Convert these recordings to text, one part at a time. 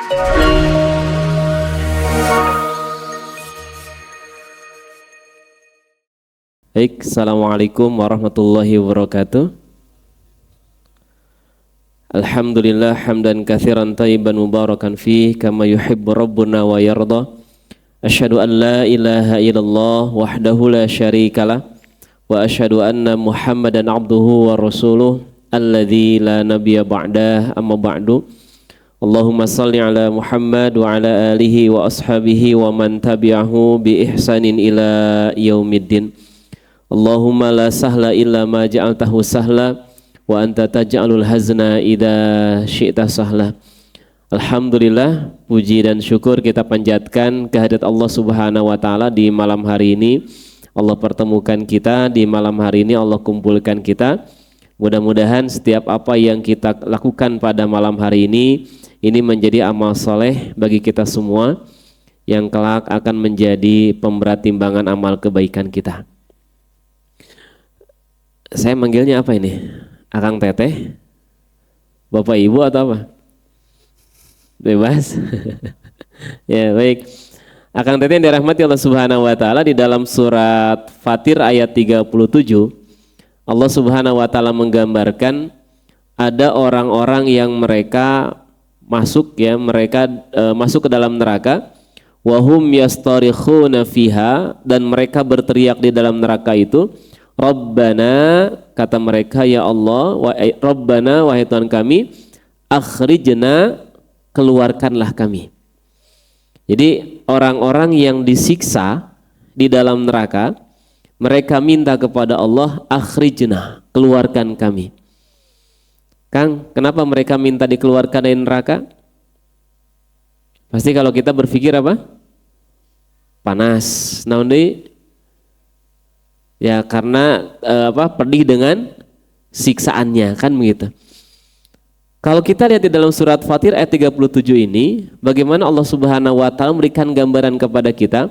Baik, assalamualaikum warahmatullahi wabarakatuh. Alhamdulillah hamdan katsiran thayyiban mubarakan fih kama yuhibbu rabbuna wa yarda. Asyhadu an la ilaha illallah wahdahu la syarikalah wa asyhadu anna Muhammadan abduhu wa rasuluh alladzi la nabiyya ba'dah, amma ba'du. Allahumma salli ala Muhammad wa ala alihi wa ashabihi wa man tabi'ahu bi ihsanin ila yaumiddin. Allahumma la sahla illa ma ja'altahu sahla wa anta taj'alul hazna idza syi'ta sahla. Alhamdulillah, puji dan syukur kita panjatkan kehadirat Allah Subhanahu wa taala di malam hari ini. Allah pertemukan kita di malam hari ini, Allah kumpulkan kita. Mudah-mudahan setiap apa yang kita lakukan pada malam hari ini menjadi amal soleh bagi kita semua yang kelak akan menjadi pemberat timbangan amal kebaikan kita. Saya manggilnya apa ini? Akang Teteh? Bapak Ibu atau apa? Bebas? Ya baik. Akang Teteh yang dirahmati Allah Subhanahu wa taala, di dalam surat Fatir ayat 37 Allah Subhanahu wa taala menggambarkan ada orang-orang yang mereka masuk ke dalam neraka, wahum yastarikhuna fiha, dan mereka berteriak di dalam neraka itu, Rabbana, kata mereka, ya Allah, Rabbana, wahai Tuhan kami, akhrijna, keluarkanlah kami. Jadi orang-orang yang disiksa di dalam neraka, mereka minta kepada Allah, akhrijna, keluarkan kami. Kang, kenapa mereka minta dikeluarkan dari neraka? Pasti kalau kita berpikir apa? Panas. Nah, ya karena pedih dengan siksaannya, kan begitu. Kalau kita lihat di dalam surat Fatir ayat 37 ini, bagaimana Allah Subhanahu wa taala memberikan gambaran kepada kita,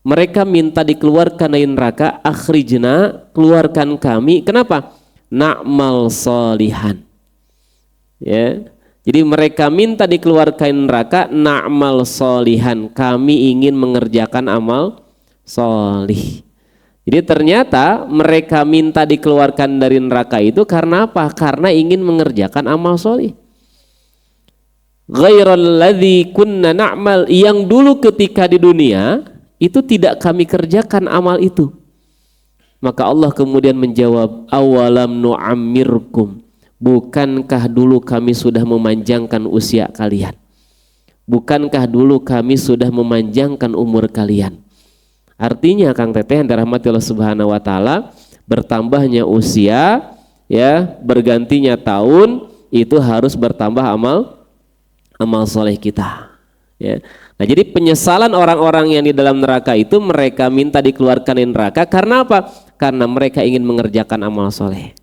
mereka minta dikeluarkan dari neraka, akhrijna, keluarkan kami. Kenapa? Na'mal solihan. Ya. Jadi mereka minta dikeluarkan neraka, na'mal solihan, kami ingin mengerjakan amal solih. Jadi ternyata mereka minta dikeluarkan dari neraka itu karena apa? Karena ingin mengerjakan amal solih. Ghairal ladzi kunna na'mal, yang dulu ketika di dunia itu tidak kami kerjakan amal itu. Maka Allah kemudian menjawab, awalam nu'ammirkum, bukankah dulu kami sudah memanjangkan usia kalian? Bukankah dulu kami sudah memanjangkan umur kalian? Artinya Kang Teteh yang dirahmati Allah Subhanahu wa taala, bertambahnya usia, ya, bergantinya tahun, itu harus bertambah amal soleh kita. Ya. Nah, jadi penyesalan orang-orang yang di dalam neraka itu, mereka minta dikeluarkan dari neraka karena apa? Karena mereka ingin mengerjakan amal soleh.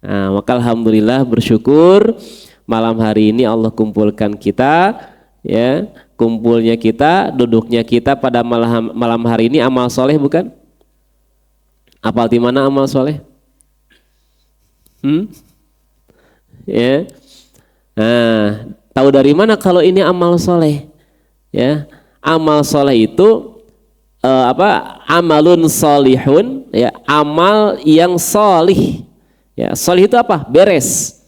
Nah, maka alhamdulillah, bersyukur malam hari ini Allah kumpulkan kita, ya, kumpulnya kita, duduknya kita pada malam hari ini amal soleh, bukan? Apal di mana amal soleh? Ya. Nah, tahu dari mana kalau ini amal soleh? Ya, amal soleh itu amalun solihun, ya, amal yang solih. Ya, solih itu apa? Beres.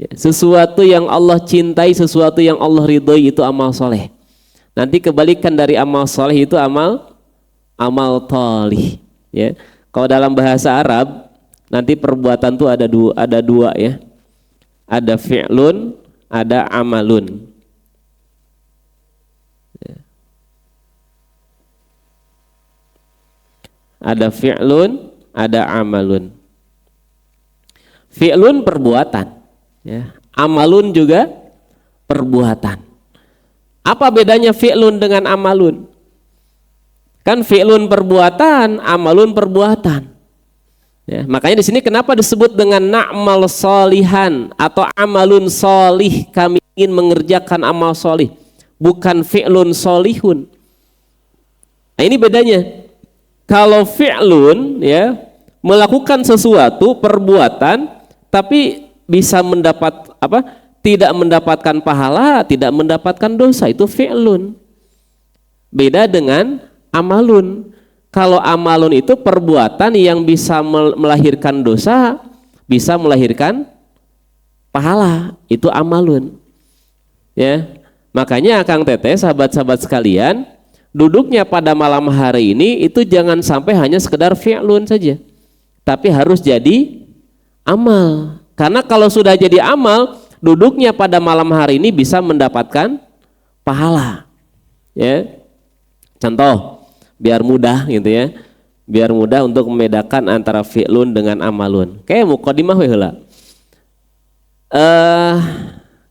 Ya, sesuatu yang Allah cintai, sesuatu yang Allah ridhoi, itu amal soleh. Nanti kebalikan dari amal soleh itu amal thalih. Ya, kalau dalam bahasa Arab nanti perbuatan itu ada dua, ya. Ada fi'lun, ada amalun. Ya. Ada fi'lun, ada amalun. Fi'lun perbuatan, ya. Amalun juga perbuatan. Apa bedanya fi'lun dengan amalun? Kan fi'lun perbuatan, amalun perbuatan. Ya, makanya di sini kenapa disebut dengan na'mal solihan atau amalun solih, kami ingin mengerjakan amal solih, bukan fi'lun solihun. Nah, ini bedanya. Kalau fi'lun, ya, melakukan sesuatu perbuatan, tapi bisa mendapat tidak mendapatkan pahala, tidak mendapatkan dosa, itu fi'lun. Beda dengan amalun. Kalau amalun itu perbuatan yang bisa melahirkan dosa, bisa melahirkan pahala, itu amalun. Ya, makanya Kang Teteh, sahabat-sahabat sekalian, duduknya pada malam hari ini itu jangan sampai hanya sekedar fi'lun saja, tapi harus jadi amal. Karena kalau sudah jadi amal, duduknya pada malam hari ini bisa mendapatkan pahala. Ya, contoh biar mudah gitu ya, biar mudah untuk membedakan antara fi'lun dengan amalun. Kayak mukadimah we heula.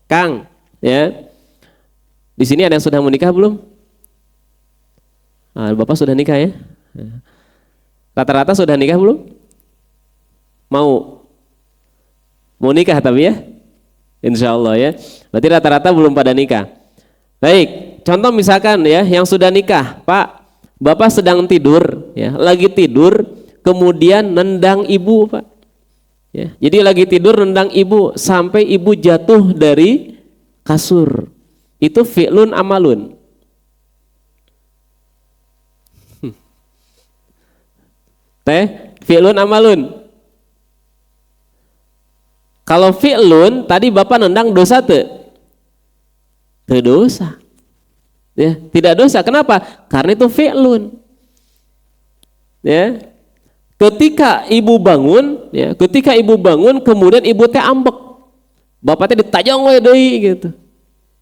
Kang, ya, di sini ada yang sudah menikah belum? Bapak sudah nikah ya? Rata-rata sudah nikah belum? Mau nikah tapi ya? Insya Allah ya. Berarti rata-rata belum pada nikah. Baik, contoh misalkan ya, yang sudah nikah, Pak, Bapak sedang tidur, ya, lagi tidur, kemudian nendang ibu, Pak. Ya, jadi lagi tidur nendang ibu sampai ibu jatuh dari kasur. Itu fi'lun amalun. Fi'lun amalun. Kalau fi'lun tadi Bapak nendang dosa tuh? Dosa. Ya, tidak dosa. Kenapa? Karena itu fi'lun. Ya. Ketika ibu bangun, ya, kemudian ibu teh ambek. Bapak teh ditajong we deui gitu.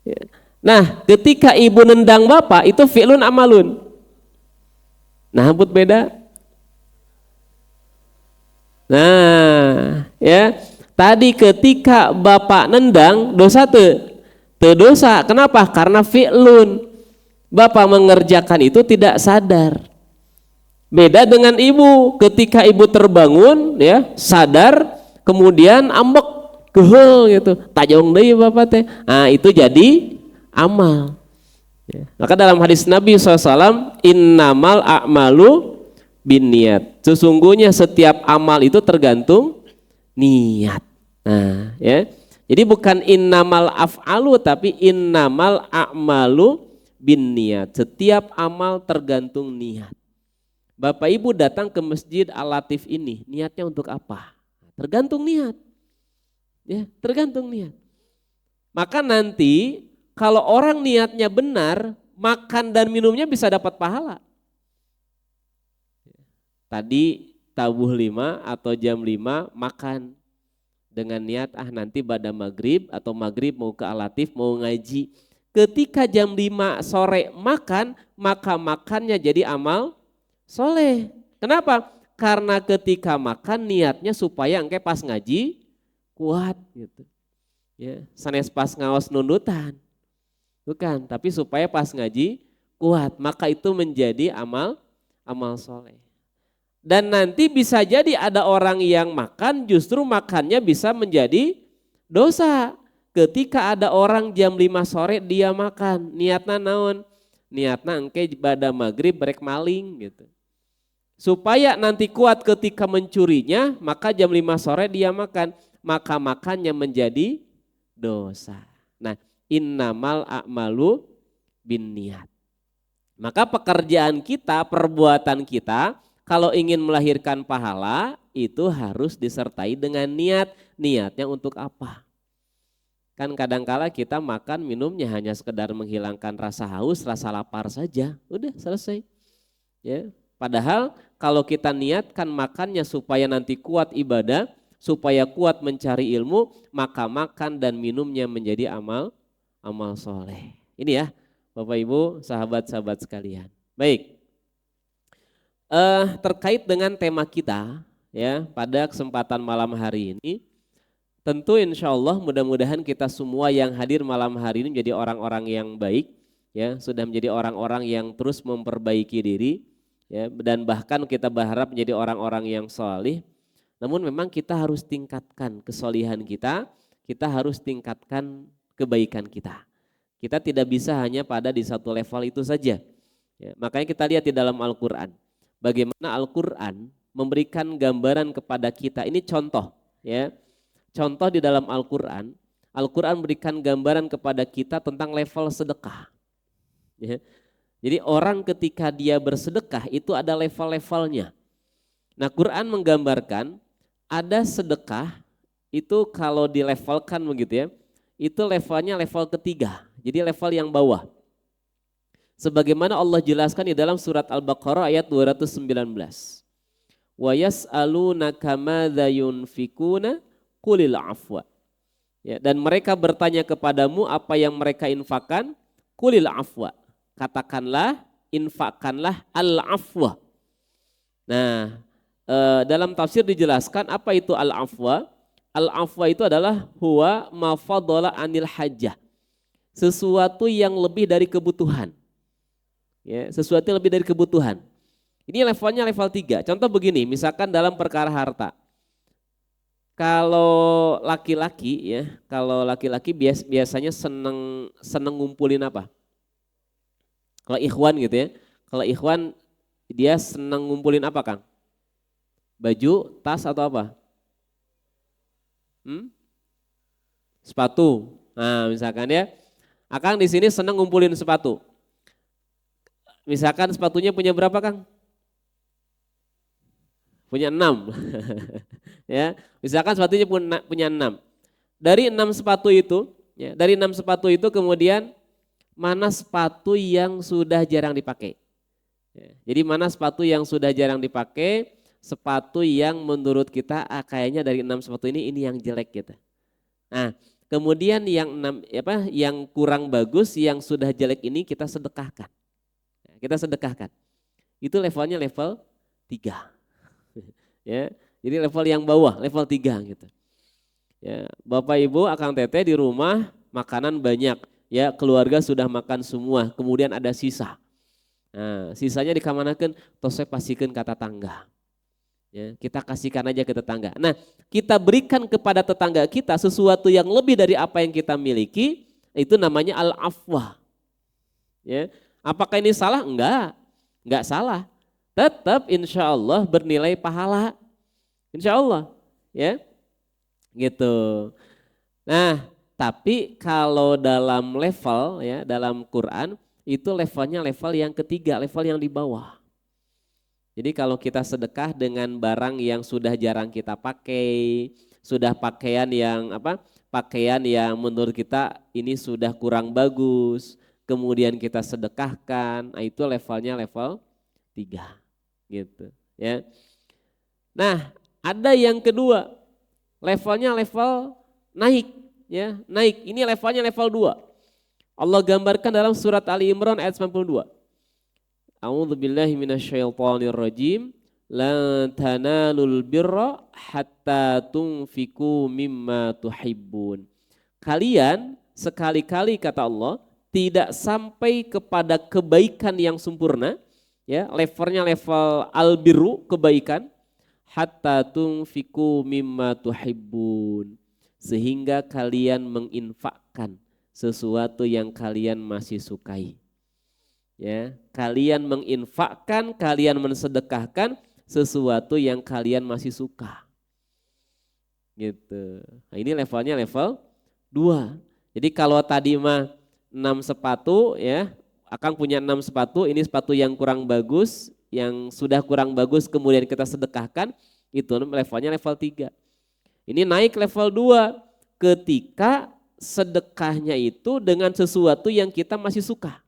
Ya. Nah, ketika ibu nendang Bapak itu fi'lun amalun. Nah, but beda. Nah, ya. Tadi ketika Bapak nendang dosa tuh? Dosa. Kenapa? Karena fi'lun. Bapak mengerjakan itu tidak sadar. Beda dengan ibu, ketika ibu terbangun ya, sadar, kemudian ambek geheul gitu. Tajong deui Bapak teh. Nah, itu jadi amal. Ya. Maka dalam hadis Nabi SAW, innamal a'malu binniyat. Sesungguhnya setiap amal itu tergantung niat. Nah, ya. Jadi bukan innamal af'alu tapi innamal a'malu binniyat. Setiap amal tergantung niat. Bapak Ibu datang ke Masjid Al-Latif ini, niatnya untuk apa? Tergantung niat. Ya, tergantung niat. Maka nanti kalau orang niatnya benar, makan dan minumnya bisa dapat pahala. Tadi tabuh 5 atau jam 5 makan dengan niat nanti pada maghrib atau maghrib mau ke Al-Latif mau ngaji. Ketika jam 5 sore makan, maka makannya jadi amal soleh. Kenapa? Karena ketika makan niatnya supaya engke pas ngaji kuat gitu. Ya, sanes pas ngaos nundutan. Bukan, tapi supaya pas ngaji kuat, maka itu menjadi amal soleh. Dan nanti bisa jadi ada orang yang makan justru makannya bisa menjadi dosa. Ketika ada orang jam 5 sore dia makan, niatna naon? Niatna engke pada maghrib brek maling gitu. Supaya nanti kuat ketika mencurinya, maka jam 5 sore dia makan, maka makannya menjadi dosa. Nah, innamal a'malu binniyat. Maka pekerjaan kita, perbuatan kita, kalau ingin melahirkan pahala, itu harus disertai dengan niat. Niatnya untuk apa? Kan kadangkala kita makan minumnya hanya sekedar menghilangkan rasa haus, rasa lapar saja. Udah selesai. Ya. Padahal kalau kita niatkan makannya supaya nanti kuat ibadah, supaya kuat mencari ilmu, maka makan dan minumnya menjadi amal soleh. Ini ya Bapak Ibu, sahabat-sahabat sekalian. Baik, terkait dengan tema kita ya pada kesempatan malam hari ini, tentu insya Allah mudah-mudahan kita semua yang hadir malam hari ini menjadi orang-orang yang baik, ya sudah menjadi orang-orang yang terus memperbaiki diri. Ya, dan bahkan kita berharap menjadi orang-orang yang solih. Namun memang kita harus tingkatkan kesolihan kita harus tingkatkan kebaikan kita. Kita tidak bisa hanya pada di satu level itu saja. Ya, makanya kita lihat di dalam Al-Quran, bagaimana Al-Quran memberikan gambaran kepada kita. Ini contoh, ya, contoh di dalam Al-Quran. Al-Quran berikan gambaran kepada kita tentang level sedekah. Ya. Jadi orang ketika dia bersedekah itu ada level-levelnya. Nah, Quran menggambarkan ada sedekah itu kalau dilevelkan begitu ya, itu levelnya level ketiga. Jadi level yang bawah. Sebagaimana Allah jelaskan di dalam surat Al-Baqarah ayat 219. Wa yas'alunaka madza yunfikuna qulil afwa. Ya, dan mereka bertanya kepadamu apa yang mereka infakkan, qulil afwa. Katakanlah, infakkanlah al-afwa. Nah, dalam tafsir dijelaskan apa itu al-afwa. Al-afwa itu adalah huwa ma fadala anil hajjah. Sesuatu yang lebih dari kebutuhan. Ya, sesuatu yang lebih dari kebutuhan. Ini levelnya level 3. Contoh begini, misalkan dalam perkara harta. Kalau laki-laki ya, kalau laki-laki biasanya seneng ngumpulin apa? Kalau ikhwan gitu ya. Kalau ikhwan dia seneng ngumpulin apa, Kang? Baju, tas atau apa? Sepatu. Nah, misalkan ya. Akang di sini seneng ngumpulin sepatu. Misalkan sepatunya punya berapa, Kang? Punya 6. Ya, misalkan sepatunya punya 6. Dari 6 sepatu itu, ya, dari 6 sepatu itu kemudian mana sepatu yang sudah jarang dipakai. Ya, jadi mana sepatu yang sudah jarang dipakai, sepatu yang menurut kita kayaknya dari 6 sepatu ini yang jelek gitu. Nah, kemudian yang kurang bagus, yang sudah jelek ini kita sedekahkan. Kita sedekahkan. Itu levelnya level 3. Ya, jadi level yang bawah, level 3 gitu. Ya, Bapak Ibu, Akang Teteh di rumah makanan banyak. Ya, keluarga sudah makan semua, kemudian ada sisa. Nah, sisanya dikamanakeun tos pasikeun ka tetangga. Ya, kita kasihkan aja ke tetangga. Nah, kita berikan kepada tetangga kita sesuatu yang lebih dari apa yang kita miliki, itu namanya al-afwa. Ya, apakah ini salah? Enggak salah. Tetap insya Allah bernilai pahala. Insya Allah, ya, gitu. Nah, tapi kalau dalam level ya, dalam Quran itu levelnya level yang ketiga, level yang di bawah. Jadi kalau kita sedekah dengan barang yang sudah jarang kita pakai, sudah pakaian yang pakaian yang menurut kita ini sudah kurang bagus, kemudian kita sedekahkan, nah itu levelnya level 3. Gitu, ya. Nah, ada yang kedua, levelnya level naik, ya, naik. Ini levelnya level 2. Allah gambarkan dalam surat Ali Imran ayat 92. A'udzubillahi minasyaitonirrajim. Lan tanalul birra hatta tunfiku mimma tuhibbun. Kalian sekali-kali kata Allah tidak sampai kepada kebaikan yang sempurna, ya, levelnya level albirru, kebaikan, hatta tunfiku mimma tuhibbun, sehingga kalian menginfakkan sesuatu yang kalian masih sukai. Ya, kalian menginfakkan, kalian mensedekahkan sesuatu yang kalian masih suka. Gitu. Nah, ini levelnya level 2. Jadi kalau tadi mah 6 sepatu ya, Akang punya 6 sepatu, ini sepatu yang kurang bagus, yang sudah kurang bagus kemudian kita sedekahkan, itu levelnya level 3. Ini naik level 2 ketika sedekahnya itu dengan sesuatu yang kita masih suka.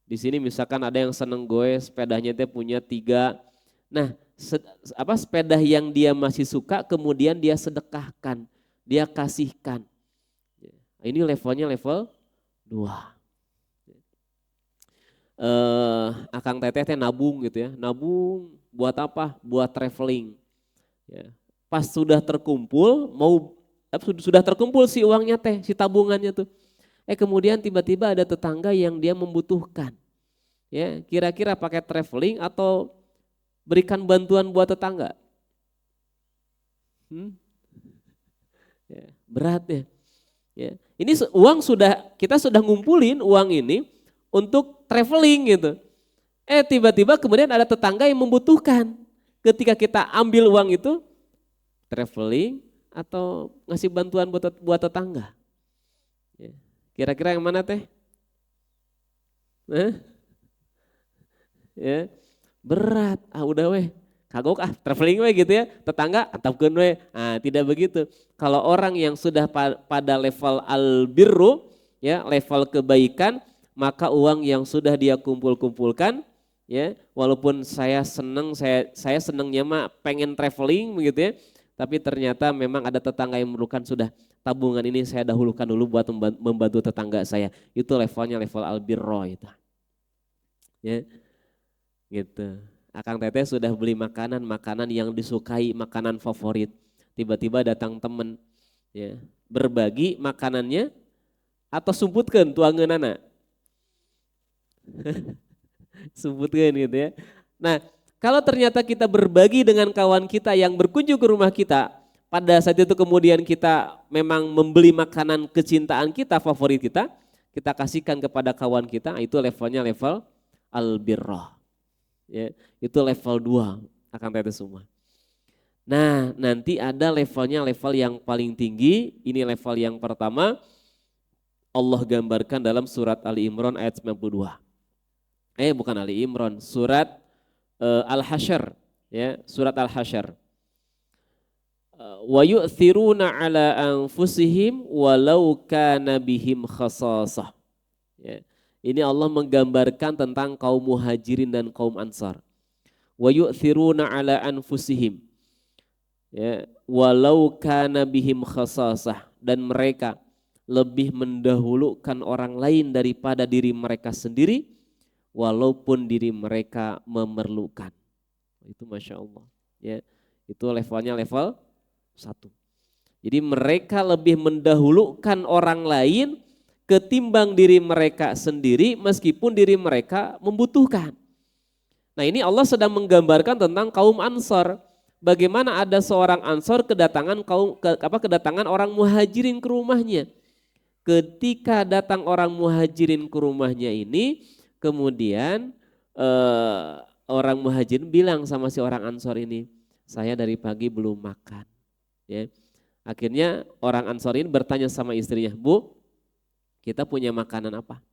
Di sini misalkan ada yang seneng goes, sepedanya dia punya 3. Nah, sepeda yang dia masih suka kemudian dia sedekahkan, dia kasihkan. Ini levelnya level 2. Akang Teteh nabung gitu ya, nabung buat apa? Buat traveling. Ya. Pas sudah terkumpul, sudah terkumpul si uangnya teh, si tabungannya tuh. Kemudian tiba-tiba ada tetangga yang dia membutuhkan. Ya, kira-kira pakai traveling atau berikan bantuan buat tetangga? Ya, berat ya. Ya. Ini uang kita sudah ngumpulin uang ini untuk traveling gitu. Tiba-tiba kemudian ada tetangga yang membutuhkan. Ketika kita ambil uang itu, traveling, atau ngasih bantuan buat tetangga? Ya. Kira-kira yang mana teh? Ya, berat. Udah weh, kagok traveling weh gitu ya. Tetangga antapkeun weh. Tidak begitu. Kalau orang yang sudah pada level albirru, ya, level kebaikan, maka uang yang sudah dia kumpul-kumpulkan, ya, walaupun saya senengnya mah pengen traveling begitu ya, tapi ternyata memang ada tetangga yang memerlukan, sudah tabungan ini saya dahulukan dulu buat membantu tetangga saya. Itu levelnya level albirro itu. Ya, gitu. Akang teteh sudah beli makanan yang disukai, makanan favorit. Tiba-tiba datang temen, ya, berbagi makanannya atau sumputkeun tuangeunana. Sumputkeun gitu ya. Nah, kalau ternyata kita berbagi dengan kawan kita yang berkunjung ke rumah kita, pada saat itu kemudian kita memang membeli makanan kecintaan kita, favorit kita kasihkan kepada kawan kita, itu levelnya level albirrah. Ya, itu level 2 akan teteh semua. Nah, nanti ada levelnya level yang paling tinggi, ini level yang pertama Allah gambarkan dalam surat Ali Imran ayat 92. Bukan Ali Imran, surat Al-Hasyr, ya, surat Al-Hasyr. Wa yu'thiruna ala anfusihim walau kana bihim khasasah. Ya. Ini Allah menggambarkan tentang kaum muhajirin dan kaum ansar. Wa yu'thiruna ala anfusihim. Ya, walau kana bihim khasasah, dan mereka lebih mendahulukan orang lain daripada diri mereka sendiri walaupun diri mereka memerlukan. Itu Masya Allah. Ya, itu levelnya level 1. Jadi mereka lebih mendahulukan orang lain ketimbang diri mereka sendiri meskipun diri mereka membutuhkan. Nah, ini Allah sedang menggambarkan tentang kaum Ansar. Bagaimana ada seorang Ansar kedatangan orang muhajirin ke rumahnya. Ketika datang orang muhajirin ke rumahnya ini, kemudian orang muhajirin bilang sama si orang Ansar ini, saya dari pagi belum makan. Ya. Akhirnya orang Ansar ini bertanya sama istrinya, Bu, kita punya makanan apa?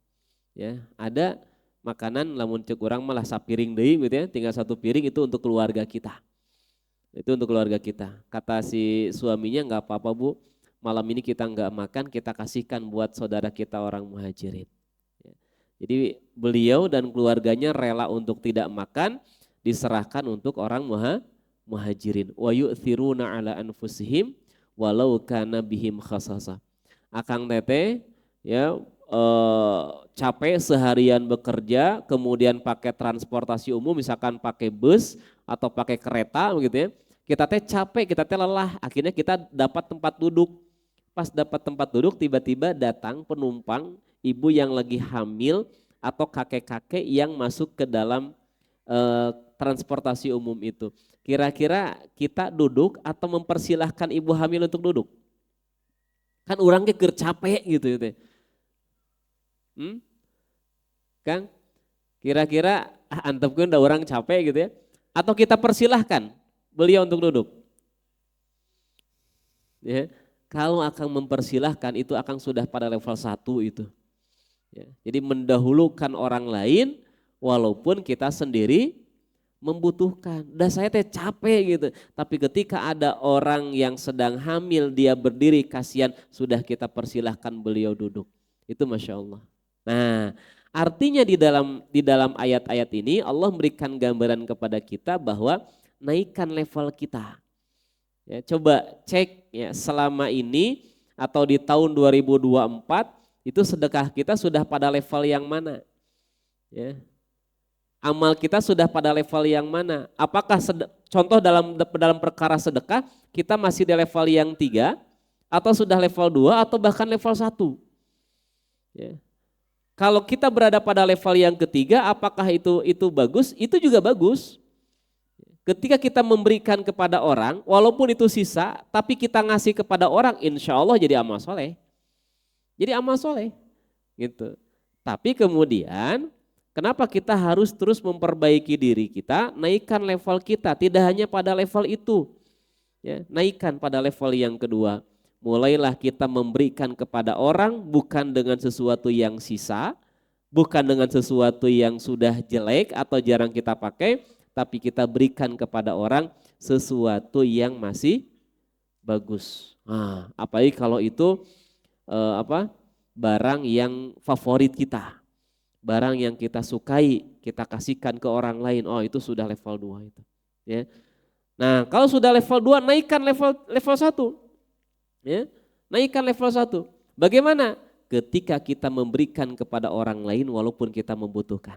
Ya, ada makanan lamun ceuk urang malah sapiring deui gitu ya, tinggal 1 piring, itu untuk keluarga kita. Itu untuk keluarga kita. Kata si suaminya, enggak apa-apa Bu, malam ini kita enggak makan, kita kasihkan buat saudara kita orang muhajirin. Ya. Jadi beliau dan keluarganya rela untuk tidak makan, diserahkan untuk orang muhajirin. Wa yu'thiruna ala anfusihim walau kana bihim khasasah. Akang teteh ya capek seharian bekerja, kemudian pakai transportasi umum, misalkan pakai bus atau pakai kereta begitu ya. Kita teh capek, kita teh lelah, akhirnya kita dapat tempat duduk. Pas dapat tempat duduk, tiba-tiba datang penumpang ibu yang lagi hamil atau kakek-kakek yang masuk ke dalam transportasi umum itu. Kira-kira kita duduk atau mempersilahkan ibu hamil untuk duduk? Kan orangnya keur capek gitu ya. Kang, kira-kira antepkeun da orang capek gitu ya. Atau kita persilahkan beliau untuk duduk? Ya, kalau akan mempersilahkan itu akan sudah pada level 1 itu. Ya, jadi mendahulukan orang lain walaupun kita sendiri membutuhkan. Dah saya teh capek gitu. Tapi ketika ada orang yang sedang hamil, dia berdiri, kasihan, sudah kita persilahkan beliau duduk. Itu Masya Allah. Nah, artinya di dalam ayat-ayat ini Allah memberikan gambaran kepada kita bahwa naikkan level kita. Ya, coba cek ya, selama ini atau di tahun 2024 itu sedekah kita sudah pada level yang mana? Ya. Amal kita sudah pada level yang mana? Apakah contoh dalam perkara sedekah kita masih di level yang 3 atau sudah level 2 atau bahkan level 1? Ya. Kalau kita berada pada level yang ketiga, apakah itu bagus? Itu juga bagus. Ketika kita memberikan kepada orang, walaupun itu sisa, tapi kita ngasih kepada orang, insya Allah jadi amal soleh. Jadi amal soleh, gitu. Tapi kemudian, kenapa kita harus terus memperbaiki diri kita, naikkan level kita, tidak hanya pada level itu. Ya, naikkan pada level yang kedua. Mulailah kita memberikan kepada orang bukan dengan sesuatu yang sisa, bukan dengan sesuatu yang sudah jelek atau jarang kita pakai, tapi kita berikan kepada orang sesuatu yang masih bagus. Nah, apalagi kalau itu barang yang favorit kita, barang yang kita sukai, kita kasihkan ke orang lain. Oh, itu sudah level 2 itu. Ya. Nah, kalau sudah level 2 naikkan level 1. Ya. Naikkan level 1. Bagaimana? Ketika kita memberikan kepada orang lain walaupun kita membutuhkan.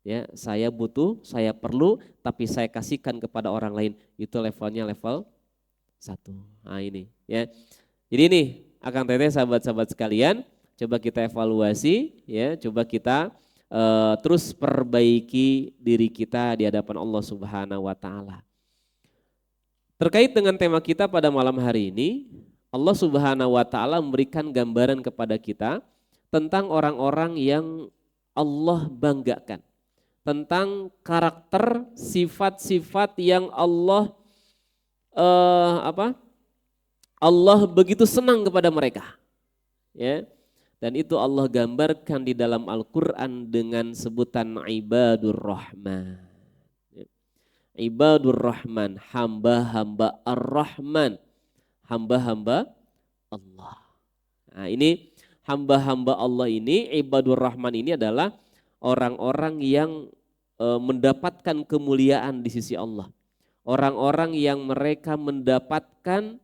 Ya, saya butuh, saya perlu, tapi saya kasihkan kepada orang lain. Itu levelnya level 1. Nah, ini, ya. Jadi ini, Akang Teteh, sahabat-sahabat sekalian, coba kita evaluasi, ya, coba kita terus perbaiki diri kita di hadapan Allah Subhanahu wa taala. Terkait dengan tema kita pada malam hari ini, Allah Subhanahu wa taala memberikan gambaran kepada kita tentang orang-orang yang Allah banggakan, tentang karakter, sifat-sifat yang Allah Allah begitu senang kepada mereka. Ya. Dan itu Allah gambarkan di dalam Al-Qur'an dengan sebutan ibadur rahman. Ya. Ibadur rahman, hamba-hamba ar-Rahman, hamba-hamba Allah. Nah, ini hamba-hamba Allah ini, ibadur rahman ini adalah orang-orang yang mendapatkan kemuliaan di sisi Allah. Orang-orang yang mereka mendapatkan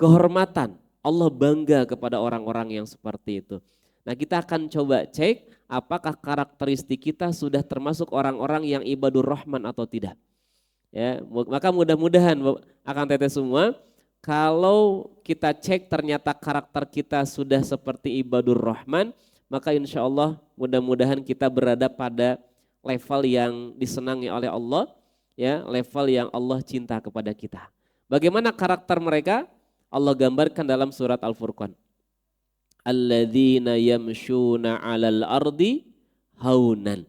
kehormatan. Allah bangga kepada orang-orang yang seperti itu. Nah, kita akan coba cek apakah karakteristik kita sudah termasuk orang-orang yang ibadur rahman atau tidak. Ya, maka mudah-mudahan Akang Teteh semua, kalau kita cek ternyata karakter kita sudah seperti ibadur rahman, maka insya Allah mudah-mudahan kita berada pada level yang disenangi oleh Allah, ya, level yang Allah cinta kepada kita. Bagaimana karakter mereka? Allah gambarkan dalam surat Al-Furqan. Alladzina yamshuna 'alal ardi haunan.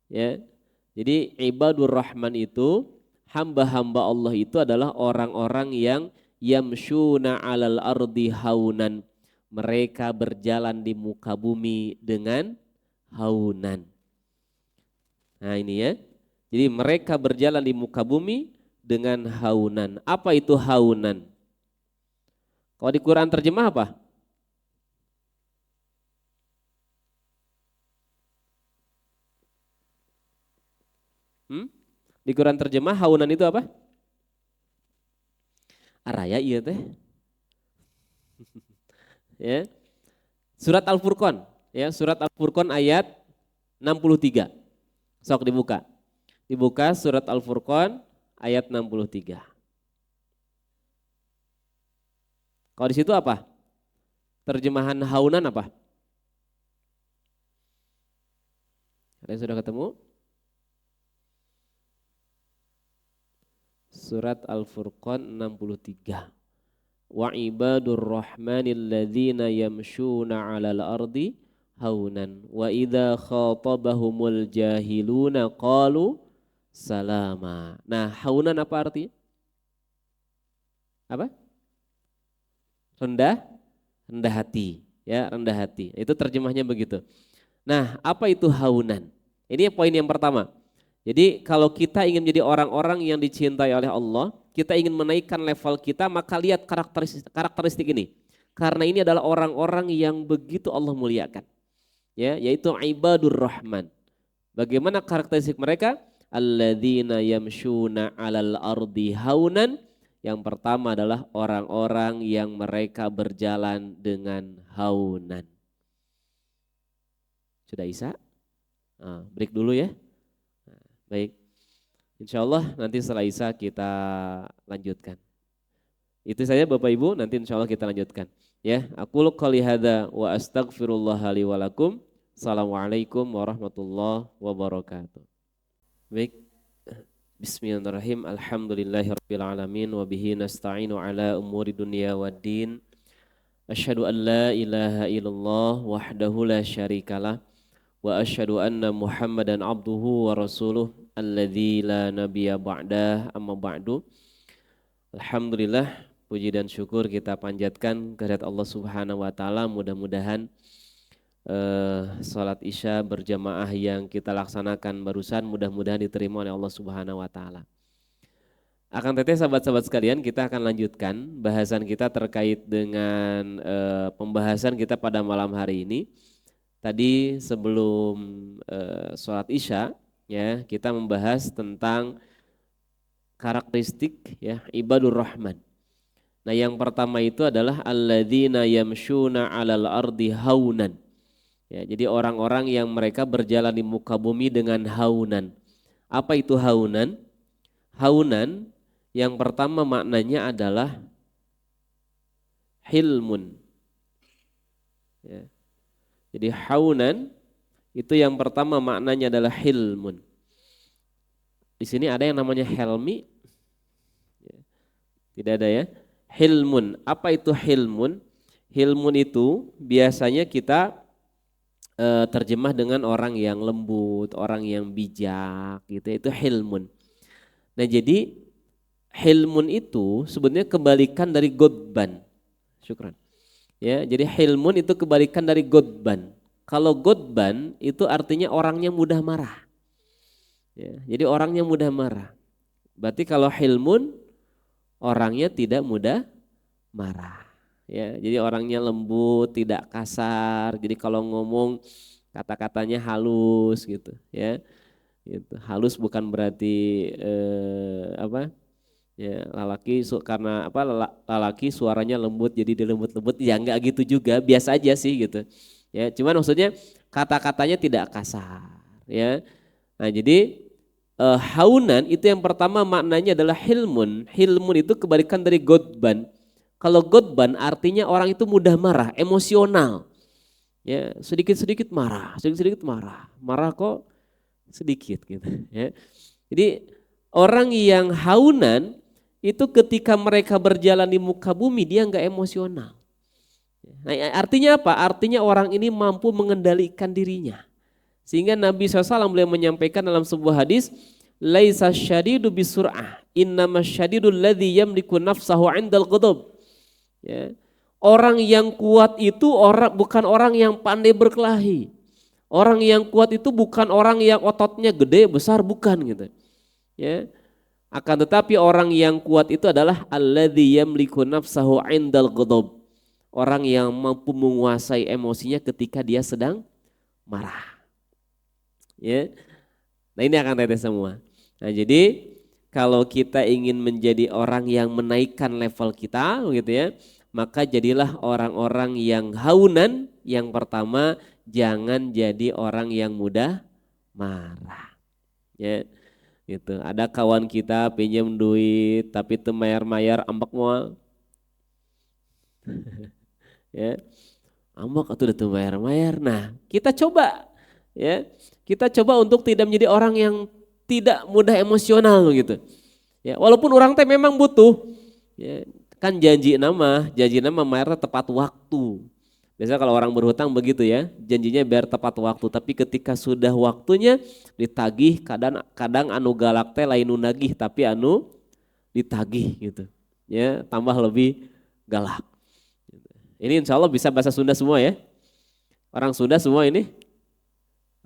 Ya. Jadi ibadur rahman itu, hamba-hamba Allah itu adalah orang-orang yang yamshuna 'alal ardi haunan. Mereka berjalan di muka bumi dengan haunan. Nah, ini ya. Jadi mereka berjalan di muka bumi dengan haunan. Apa itu haunan? Kalau di Quran terjemah apa? Di Quran terjemah haunan itu apa? Araya iya teh. Ya. Surat Al-Furqan, ya, surat Al-Furqan ayat 63. Sok dibuka. Dibuka surat Al-Furqan ayat 63. Kalau di situ apa? Terjemahan haunan apa? Ada yang sudah ketemu? Surat Al-Furqan 63. Wa ibadur rahmanil ladzina yamshuna 'alal ardi haunan wa idza khatabahumul jahiluna qalu salama. Nah, haunan apa artinya? Apa? Rendah hati, ya, rendah hati. Itu terjemahnya begitu. Nah, apa itu haunan? Ini poin yang pertama. Jadi kalau kita ingin menjadi orang-orang yang dicintai oleh Allah, kita ingin menaikkan level kita, maka lihat karakteristik ini. Karena ini adalah orang-orang yang begitu Allah muliakan. Ya, yaitu ibadur rahman. Bagaimana karakteristik mereka? Alladzina yamshuna 'alal ardi haunan. Yang pertama adalah orang-orang yang mereka berjalan dengan haunan. Sudah Isa? Break dulu ya. Baik. Insya Allah nanti setelah Isa kita lanjutkan. Itu saja Bapak Ibu, nanti insya Allah kita lanjutkan. Ya, aku qouli hadza wa astaghfirullah li wa lakum. Assalamualaikum warahmatullahi wabarakatuh. Baik. Bismillahirrahmanirrahim. Alhamdulillahirabbil alamin wa bihi nasta'inu ala umuri dunya waddin. Asyhadu an la ilaha illallah wahdahu la syarikalah wa asyhadu anna Muhammadan abduhu wa rasuluh alladzi la nabiyya ba'dah amma ba'du. Alhamdulillah, puji dan syukur kita panjatkan kehadirat Allah Subhanahu wa taala. Mudah-mudahan salat Isya berjamaah yang kita laksanakan barusan mudah-mudahan diterima oleh Allah Subhanahu wa taala. Akan teteh sahabat-sahabat sekalian, kita akan lanjutkan bahasan kita terkait dengan pembahasan kita pada malam hari ini. Tadi sebelum salat Isya ya, kita membahas tentang karakteristik ya ibadur rahman. Nah, yang pertama itu adalah alladzina yamshuna 'alal ardi haunan. Ya, jadi orang-orang yang mereka berjalan di muka bumi dengan haunan. Apa itu haunan? Haunan yang pertama maknanya adalah hilmun. Ya. Jadi haunan itu yang pertama maknanya adalah hilmun. Di sini ada yang namanya helmi? Tidak ada ya. Hilmun. Apa itu hilmun? Hilmun itu biasanya kita terjemah dengan orang yang lembut, orang yang bijak gitu. Itu hilmun. Nah, jadi hilmun itu sebenarnya kebalikan dari godban. Syukran. Ya, jadi hilmun itu kebalikan dari godban. Kalau godban itu artinya orangnya mudah marah. Ya, jadi orangnya mudah marah. Berarti kalau hilmun orangnya tidak mudah marah. Ya, jadi orangnya lembut, tidak kasar. Jadi kalau ngomong kata-katanya halus gitu, ya. Gitu. Halus bukan berarti apa? Ya, karena apa? Lalaki suaranya lembut jadi dilembut-lembut. Ya enggak gitu juga, biasa aja sih gitu. Ya, cuman maksudnya kata-katanya tidak kasar, ya. Nah, jadi haunan itu yang pertama maknanya adalah hilmun. Hilmun itu kebalikan dari godban. Kalau godban artinya orang itu mudah marah, emosional. Ya, sedikit-sedikit marah, sedikit-sedikit marah. Marah kok sedikit gitu, ya. Jadi orang yang haunan itu ketika mereka berjalan di muka bumi dia enggak emosional. Nah, artinya apa? Artinya orang ini mampu mengendalikan dirinya. Sehingga Nabi SAW beliau menyampaikan dalam sebuah hadis, laisa syadidu bisur'ah, innama syadidul ladzi yamliku nafsahu 'indal ghadab. Ya. Orang yang kuat itu bukan orang yang pandai berkelahi. Orang yang kuat itu bukan orang yang ototnya gede, besar, bukan gitu. Ya. Akan tetapi orang yang kuat itu adalah alladzi yamliku nafsahu 'indal ghadab. Orang yang mampu menguasai emosinya ketika dia sedang marah. Ya. Nah, ini akan teteh semua. Nah, jadi kalau kita ingin menjadi orang yang menaikkan level kita gitu ya, maka jadilah orang-orang yang haunan. Yang pertama, jangan jadi orang yang mudah marah. Ya. Gitu. Ada kawan kita pinjam duit tapi teu mayar-mayar ambek moal. Ya. Ambek atuh teu mayar-mayar. Nah, kita coba ya. Kita coba untuk tidak menjadi orang yang tidak mudah emosional gitu. Ya, walaupun orang teh memang butuh, ya, kan janji nama mayarnya tepat waktu. Biasanya kalau orang berhutang begitu ya, janjinya biar tepat waktu. Tapi ketika sudah waktunya ditagih, kadang anu galak teh lain nu nagih tapi anu ditagih gitu. Ya, tambah lebih galak. Ini insya Allah bisa bahasa Sunda semua ya. Orang Sunda semua ini.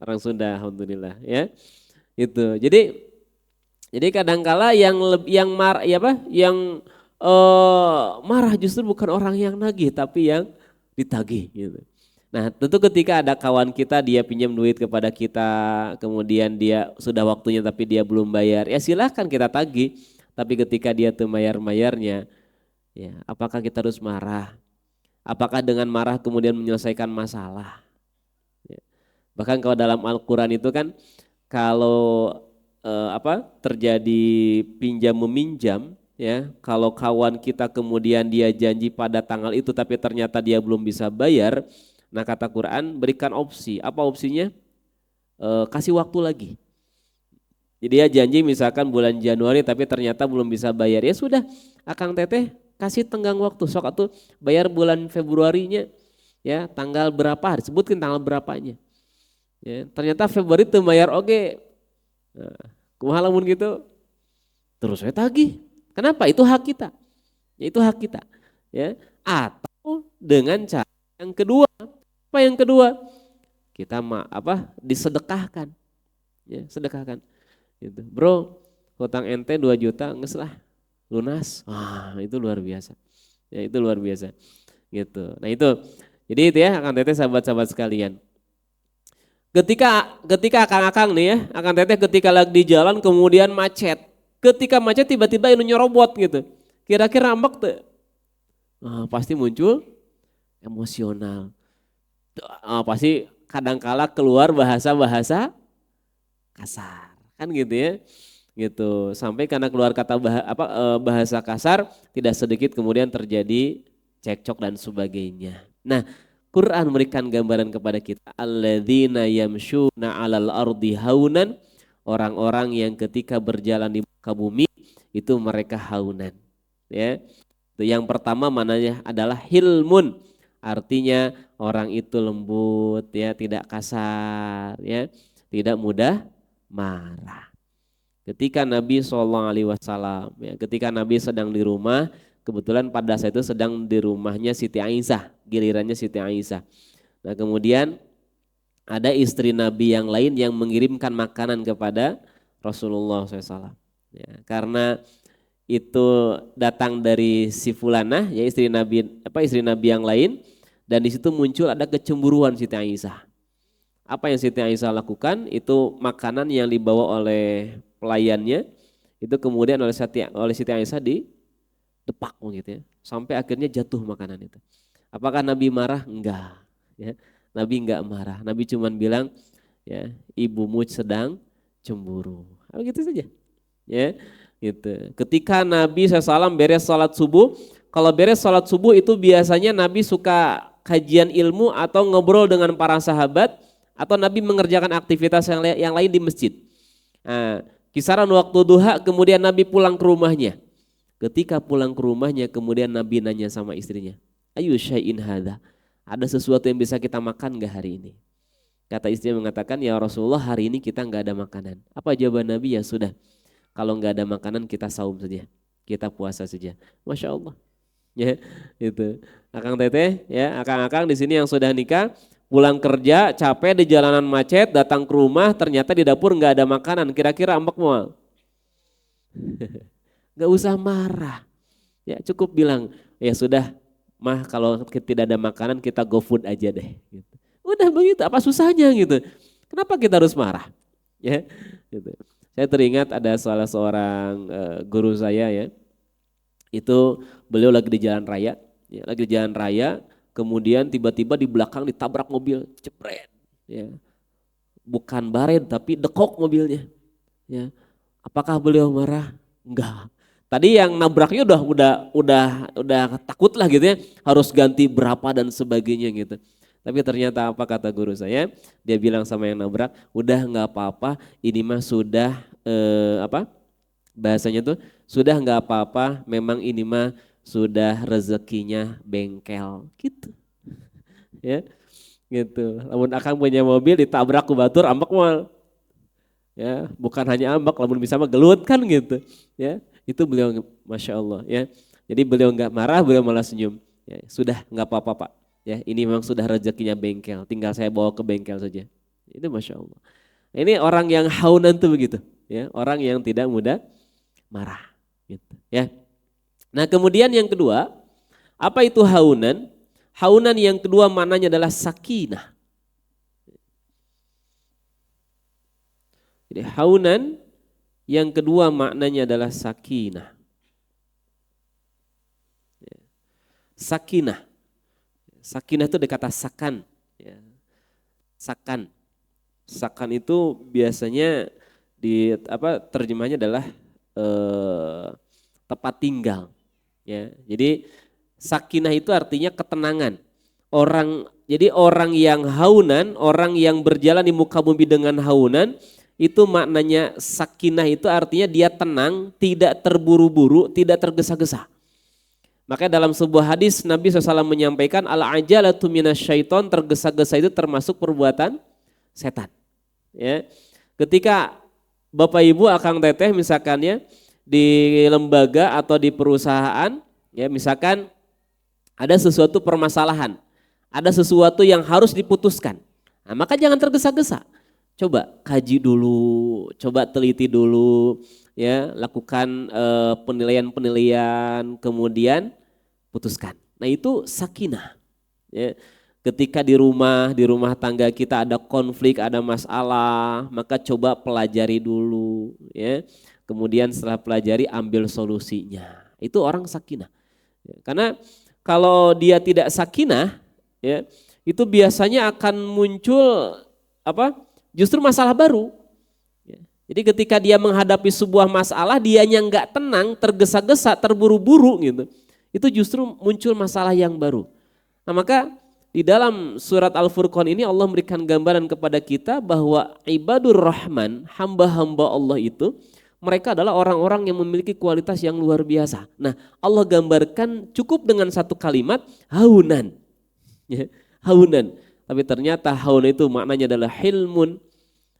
Orang Sunda, alhamdulillah ya. Itu. Jadi kadangkala yang marah justru bukan orang yang nagih tapi yang ditagih gitu. Nah, tentu ketika ada kawan kita dia pinjam duit kepada kita, kemudian dia sudah waktunya tapi dia belum bayar, ya silahkan kita tagih. Tapi ketika dia tuh mayarnya, ya apakah kita harus marah? Apakah dengan marah kemudian menyelesaikan masalah? Bahkan kalau dalam Al-Quran itu kan kalau terjadi pinjam meminjam ya, kalau kawan kita kemudian dia janji pada tanggal itu tapi ternyata dia belum bisa bayar, nah kata Quran berikan opsi. Apa opsinya? Kasih waktu lagi. Jadi dia janji misalkan bulan Januari tapi ternyata belum bisa bayar, ya sudah akang teteh kasih tenggang waktu, sok atuh bayar bulan Februarinya ya, tanggal berapa, disebutkan tanggal berapanya. Ya, ternyata Februari teu bayar oge. Nah, kumaha lamun gitu? Terus saya tagih. Kenapa? Itu hak kita. Ya, itu hak kita. Ya. Atau dengan cara yang kedua. Apa yang kedua? Kita disedekahkan. Ya, sedekahkan. Gitu. Bro, hutang ente 2 juta, nges lah, lunas. Wah, itu luar biasa. Ya, itu luar biasa. Gitu. Nah, itu. Jadi itu ya, akan teteh sahabat-sahabat sekalian. Ketika akang-akang nih ya, akan teteh ketika lagi di jalan kemudian macet. Ketika macet tiba-tiba ini nyerobot gitu. Kira-kira ambek tuh. Pasti muncul emosional. Pasti kadangkala keluar bahasa-bahasa kasar. Kan gitu ya. Gitu. Sampai karena keluar kata bahasa kasar tidak sedikit kemudian terjadi cekcok dan sebagainya. Nah, Quran memberikan gambaran kepada kita alladzina yamshuna 'alal ardi haunan, orang-orang yang ketika berjalan di muka bumi itu mereka haunan. Ya. Itu yang pertama mananya adalah hilmun, artinya orang itu lembut ya, tidak kasar ya, tidak mudah marah. Ketika Nabi SAW ya, ketika Nabi sedang di rumah, kebetulan pada saat itu sedang di rumahnya Siti Aisyah, gilirannya Siti Aisyah. Nah, kemudian ada istri Nabi yang lain yang mengirimkan makanan kepada Rasulullah SAW. Ya, karena itu datang dari si Fulanah, ya istri Nabi yang lain, dan di situ muncul ada kecemburuan Siti Aisyah. Apa yang Siti Aisyah lakukan? Itu makanan yang dibawa oleh pelayannya, itu kemudian oleh Siti Aisyah didepak gitu ya, sampai akhirnya jatuh makanan itu. Apakah Nabi marah? Enggak. Ya, Nabi enggak marah. Nabi cuma bilang, ya ibumu sedang cemburu. Gitu saja. Ya, gitu. Ketika Nabi SAW beres sholat subuh, kalau beres sholat subuh itu biasanya Nabi suka kajian ilmu atau ngobrol dengan para sahabat, atau Nabi mengerjakan aktivitas yang lain di masjid. Nah, kisaran waktu duha kemudian Nabi pulang ke rumahnya. Ketika pulang ke rumahnya kemudian Nabi nanya sama istrinya, ayu syai'in hadha, ada sesuatu yang bisa kita makan gak hari ini? Kata istrinya mengatakan, ya Rasulullah hari ini kita gak ada makanan. Apa jawaban Nabi? Ya sudah, kalau gak ada makanan kita saum saja, kita puasa saja. Masya Allah. Ya, itu. Akang teteh, ya akang-akang di sini yang sudah nikah, pulang kerja capek di jalanan macet, datang ke rumah ternyata di dapur nggak ada makanan, kira-kira ambek mual? Nggak usah marah, ya cukup bilang ya sudah mah kalau tidak ada makanan kita go food aja deh. Gitu. Udah begitu, apa susahnya gitu? Kenapa kita harus marah? Ya, gitu. Saya teringat ada salah seorang guru saya ya, itu beliau lagi di jalan raya, ya, lagi di jalan raya. Kemudian tiba-tiba di belakang ditabrak mobil, jebret. Ya. Bukan baret tapi dekok mobilnya. Ya. Apakah beliau marah? Enggak. Tadi yang nabraknya udah takut lah gitu ya, harus ganti berapa dan sebagainya gitu. Tapi ternyata apa kata guru saya? Dia bilang sama yang nabrak, udah nggak apa-apa, ini mah sudah bahasanya tuh sudah nggak apa-apa, memang ini mah sudah rezekinya bengkel gitu. Ya. Gitu. Lamun akang punya mobil ditabrak ku batur ambek moal. Ya, bukan hanya ambek, lamun bisa mah gelut kan gitu. Ya, itu beliau Masya Allah ya. Jadi beliau enggak marah, beliau malah senyum. Ya, sudah enggak apa-apa Pak. Ya, ini memang sudah rezekinya bengkel, tinggal saya bawa ke bengkel saja. Itu Masya Allah. Ini orang yang haunan tuh begitu. Ya, orang yang tidak mudah marah. Gitu. Ya. Nah kemudian yang kedua, apa itu haunan? Haunan yang kedua maknanya adalah sakinah. Jadi haunan yang kedua maknanya adalah sakinah. Sakinah. Sakinah itu dari kata sakan. Sakan. Sakan itu biasanya terjemahnya adalah tempat tinggal. Ya, jadi sakinah itu artinya ketenangan. Jadi orang yang haunan, orang yang berjalan di muka bumi dengan haunan, itu maknanya sakinah itu artinya dia tenang, tidak terburu-buru, tidak tergesa-gesa. Makanya dalam sebuah hadis Nabi SAW menyampaikan al-ajalatu minasyaiton, tergesa-gesa itu termasuk perbuatan setan. Ya. Ketika Bapak Ibu akang teteh misalkan ya, di lembaga atau di perusahaan, ya misalkan ada sesuatu permasalahan, ada sesuatu yang harus diputuskan. Nah, maka jangan tergesa-gesa. Coba kaji dulu, coba teliti dulu, ya lakukan penilaian-penilaian, kemudian putuskan. Nah itu sakinah. Ya. Ketika di rumah tangga kita ada konflik, ada masalah, maka coba pelajari dulu, ya. Kemudian setelah pelajari ambil solusinya. Itu orang sakinah. Ya, karena kalau dia tidak sakinah, ya, itu biasanya akan muncul apa? Justru masalah baru. Ya. Jadi ketika dia menghadapi sebuah masalah, dianya nggak tenang, tergesa-gesa, terburu-buru gitu. Itu justru muncul masalah yang baru. Nah maka di dalam surat Al-Furqan ini Allah memberikan gambaran kepada kita bahwa ibadur rahman, hamba-hamba Allah itu, mereka adalah orang-orang yang memiliki kualitas yang luar biasa. Nah Allah gambarkan cukup dengan satu kalimat, haunan. Ya, haunan. Tapi ternyata haun itu maknanya adalah hilmun,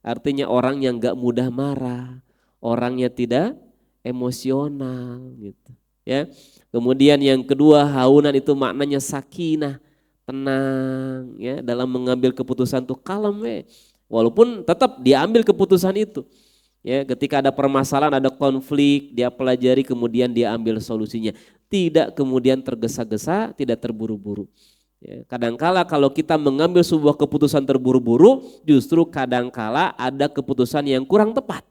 artinya orang yang gak mudah marah, orangnya tidak emosional gitu. Ya. Kemudian yang kedua, haunan itu maknanya sakinah, tenang ya dalam mengambil keputusan tuh kalem walaupun tetap dia ambil keputusan itu ya ketika ada permasalahan ada konflik dia pelajari kemudian dia ambil solusinya tidak kemudian tergesa-gesa tidak terburu-buru ya, kadangkala kalau kita mengambil sebuah keputusan terburu-buru justru kadangkala ada keputusan yang kurang tepat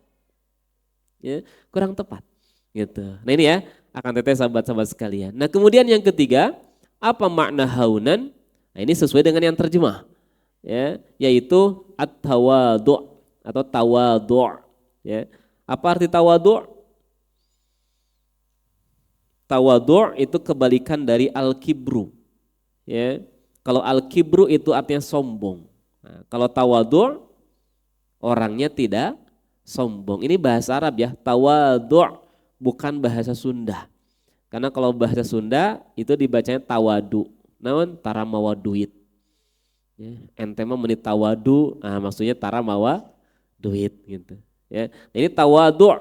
ya kurang tepat gitu. Nah ini ya akan teteh sahabat-sahabat sekalian. Nah kemudian yang ketiga apa makna haunan? Nah ini sesuai dengan yang terjemah, ya, yaitu at-tawadhu' atau tawadhu'. Ya. Apa arti tawadhu'? Tawadhu' itu kebalikan dari al-kibru. Ya. Kalau al-kibru itu artinya sombong. Nah, kalau tawadhu' orangnya tidak sombong. Ini bahasa Arab ya, tawadhu' bukan bahasa Sunda. Karena kalau bahasa Sunda itu dibacanya tawadu. Naon tara mawa duit. Ya, ente mah menit tawadu, nah maksudnya tara mawa duit gitu. Ya, ini tawadu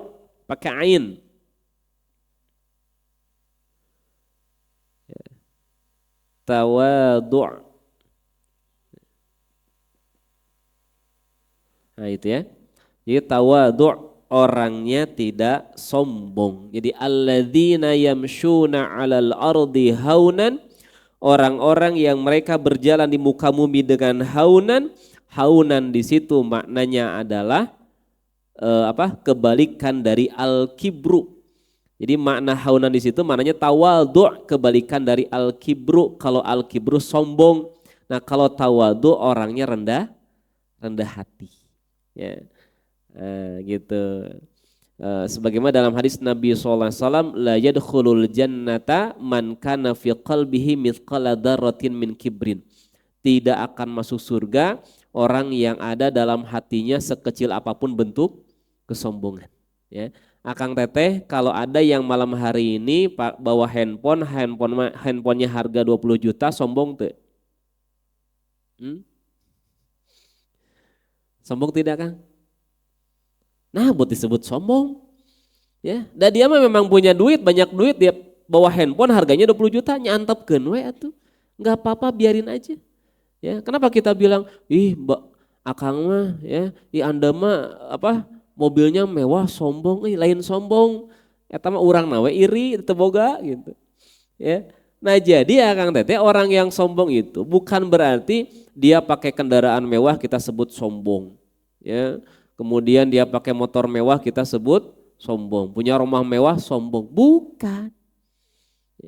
pakai ain. Ya, tawadu. Nah itu ya. Jadi tawadu orangnya tidak sombong. Jadi alladzina yamshuna 'alal ardi haunan orang-orang yang mereka berjalan di muka bumi dengan haunan, haunan di situ maknanya adalah kebalikan dari al-kibru. Jadi makna haunan di situ maknanya tawadhu, kebalikan dari al-kibru. Kalau al-kibru sombong, nah kalau tawadhu orangnya rendah hati. Ya, gitu. Sebagaimana dalam hadis Nabi SAW, la yadkhulul jannata man kana fi qalbihi mithqala dzarratin min kibrin. Tidak akan masuk surga orang yang ada dalam hatinya sekecil apapun bentuk kesombongan. Ya. Akang teteh kalau ada yang malam hari ini bawa handphonenya harga 20 juta sombong tuh. Sombong tidak Kang? Nah buat disebut sombong ya. Dan dia mah memang punya duit, banyak duit, dia bawa handphone harganya 20 juta nyantepkeun we atuh. Enggak apa-apa biarin aja. Ya, kenapa kita bilang, "Ih, Mbak Akang mah ya, Anda mah mobilnya mewah sombong, lain sombong." Eta mah urang na we iri teu boga gitu. Ya. Nah, jadi Akang Teteh orang yang sombong itu bukan berarti dia pakai kendaraan mewah kita sebut sombong. Ya. Kemudian dia pakai motor mewah kita sebut sombong. Punya rumah mewah sombong. Bukan.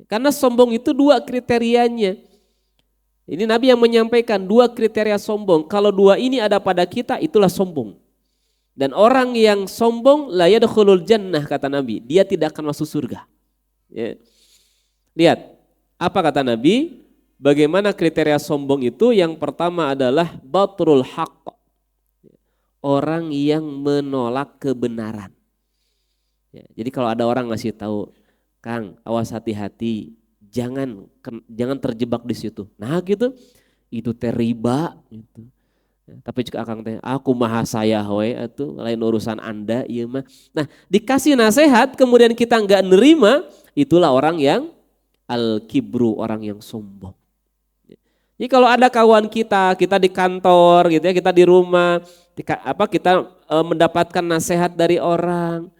Karena sombong itu dua kriterianya. Ini Nabi yang menyampaikan dua kriteria sombong. Kalau dua ini ada pada kita itulah sombong. Dan orang yang sombong la yadkhulul jannah kata Nabi. Dia tidak akan masuk surga. Ya. Lihat. Apa kata Nabi? Bagaimana kriteria sombong itu? Yang pertama adalah batrul haqq. Orang yang menolak kebenaran. Ya, jadi kalau ada orang ngasih tahu, Kang, awas hati-hati, jangan terjebak di situ. Nah gitu, itu teh riba. Gitu. Tapi juga akang teh, aku maha saya we atuh lain urusan Anda ieu mah. Nah, dikasih nasihat kemudian kita enggak nerima, itulah orang yang al-kibru, orang yang sombong. Jadi kalau ada kawan kita di kantor gitu ya, kita di rumah, kita mendapatkan nasihat dari orang,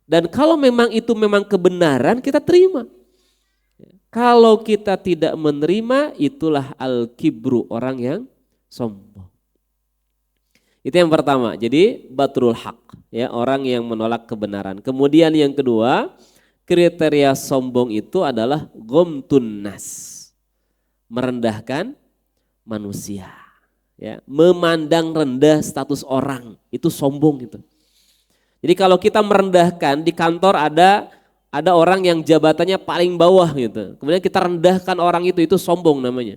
dan kalau memang itu memang kebenaran kita terima. Kalau kita tidak menerima, itulah al-kibru, orang yang sombong. Itu yang pertama. Jadi batrul haq, ya, orang yang menolak kebenaran. Kemudian yang kedua, kriteria sombong itu adalah ghamtun nas, merendahkan manusia, ya, memandang rendah status orang, itu sombong gitu. Jadi kalau kita merendahkan, di kantor ada orang yang jabatannya paling bawah gitu, kemudian kita rendahkan orang itu sombong namanya.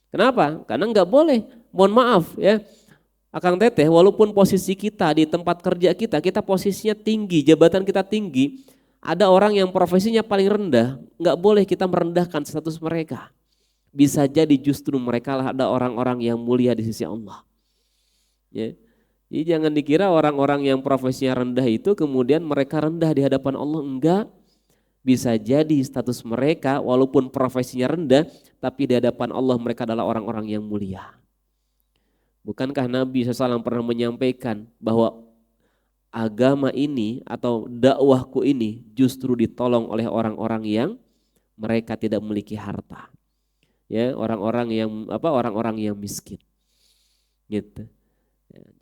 Kenapa? Karena nggak boleh. Mohon maaf ya, Akang Teteh, walaupun posisi kita di tempat kerja kita posisinya tinggi, jabatan kita tinggi, ada orang yang profesinya paling rendah, nggak boleh kita merendahkan status mereka. Bisa jadi justru mereka lah ada orang-orang yang mulia di sisi Allah. Ya. Jadi jangan dikira orang-orang yang profesinya rendah itu kemudian mereka rendah di hadapan Allah, enggak. Bisa jadi status mereka walaupun profesinya rendah, tapi di hadapan Allah mereka adalah orang-orang yang mulia. Bukankah Nabi SAW pernah menyampaikan bahwa agama ini atau dakwahku ini justru ditolong oleh orang-orang yang mereka tidak memiliki harta, ya, orang-orang yang miskin, gitu.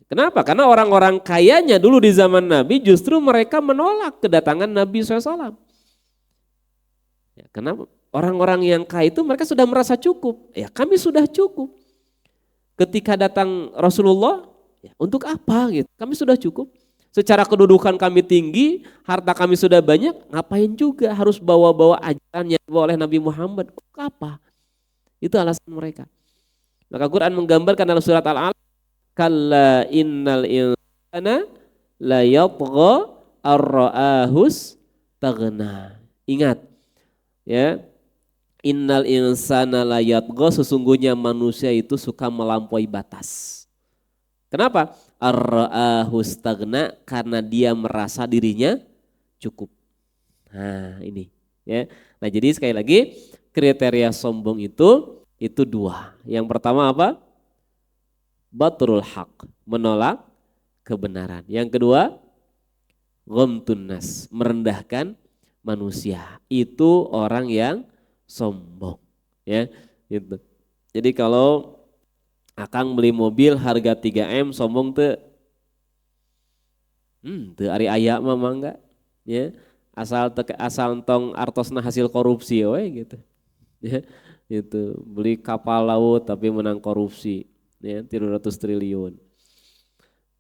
Kenapa? Karena orang-orang kayanya dulu di zaman Nabi justru mereka menolak kedatangan Nabi SAW. Ya, kenapa? Orang-orang yang kaya itu mereka sudah merasa cukup, ya kami sudah cukup. Ketika datang Rasulullah, ya, untuk apa gitu? Kami sudah cukup. Secara kedudukan kami tinggi, harta kami sudah banyak, ngapain juga harus bawa-bawa ajaran yang dibawa oleh Nabi Muhammad? Untuk apa? Itu alasan mereka. Maka Quran menggambarkan dalam surat Al-Alaq, kalla innal insana la yatgha ar-ra'ahus taghna. Ingat, ya. Innal insana la yatgha, sesungguhnya manusia itu suka melampaui batas. Kenapa? Ar-ra'ahu stagna, karena dia merasa dirinya cukup. Nah, ini, ya. Nah, jadi sekali lagi kriteria sombong itu dua. Yang pertama apa? Batrul haq, menolak kebenaran. Yang kedua, ghamtun nas, merendahkan manusia. Itu orang yang sombong, ya, gitu. Jadi kalau Akang beli mobil harga 3M sombong tuh, tuh ari aya mah enggak, ya, asal tong artosna hasil korupsi we gitu, ya, itu beli kapal laut tapi menang korupsi, ya, 300 triliun,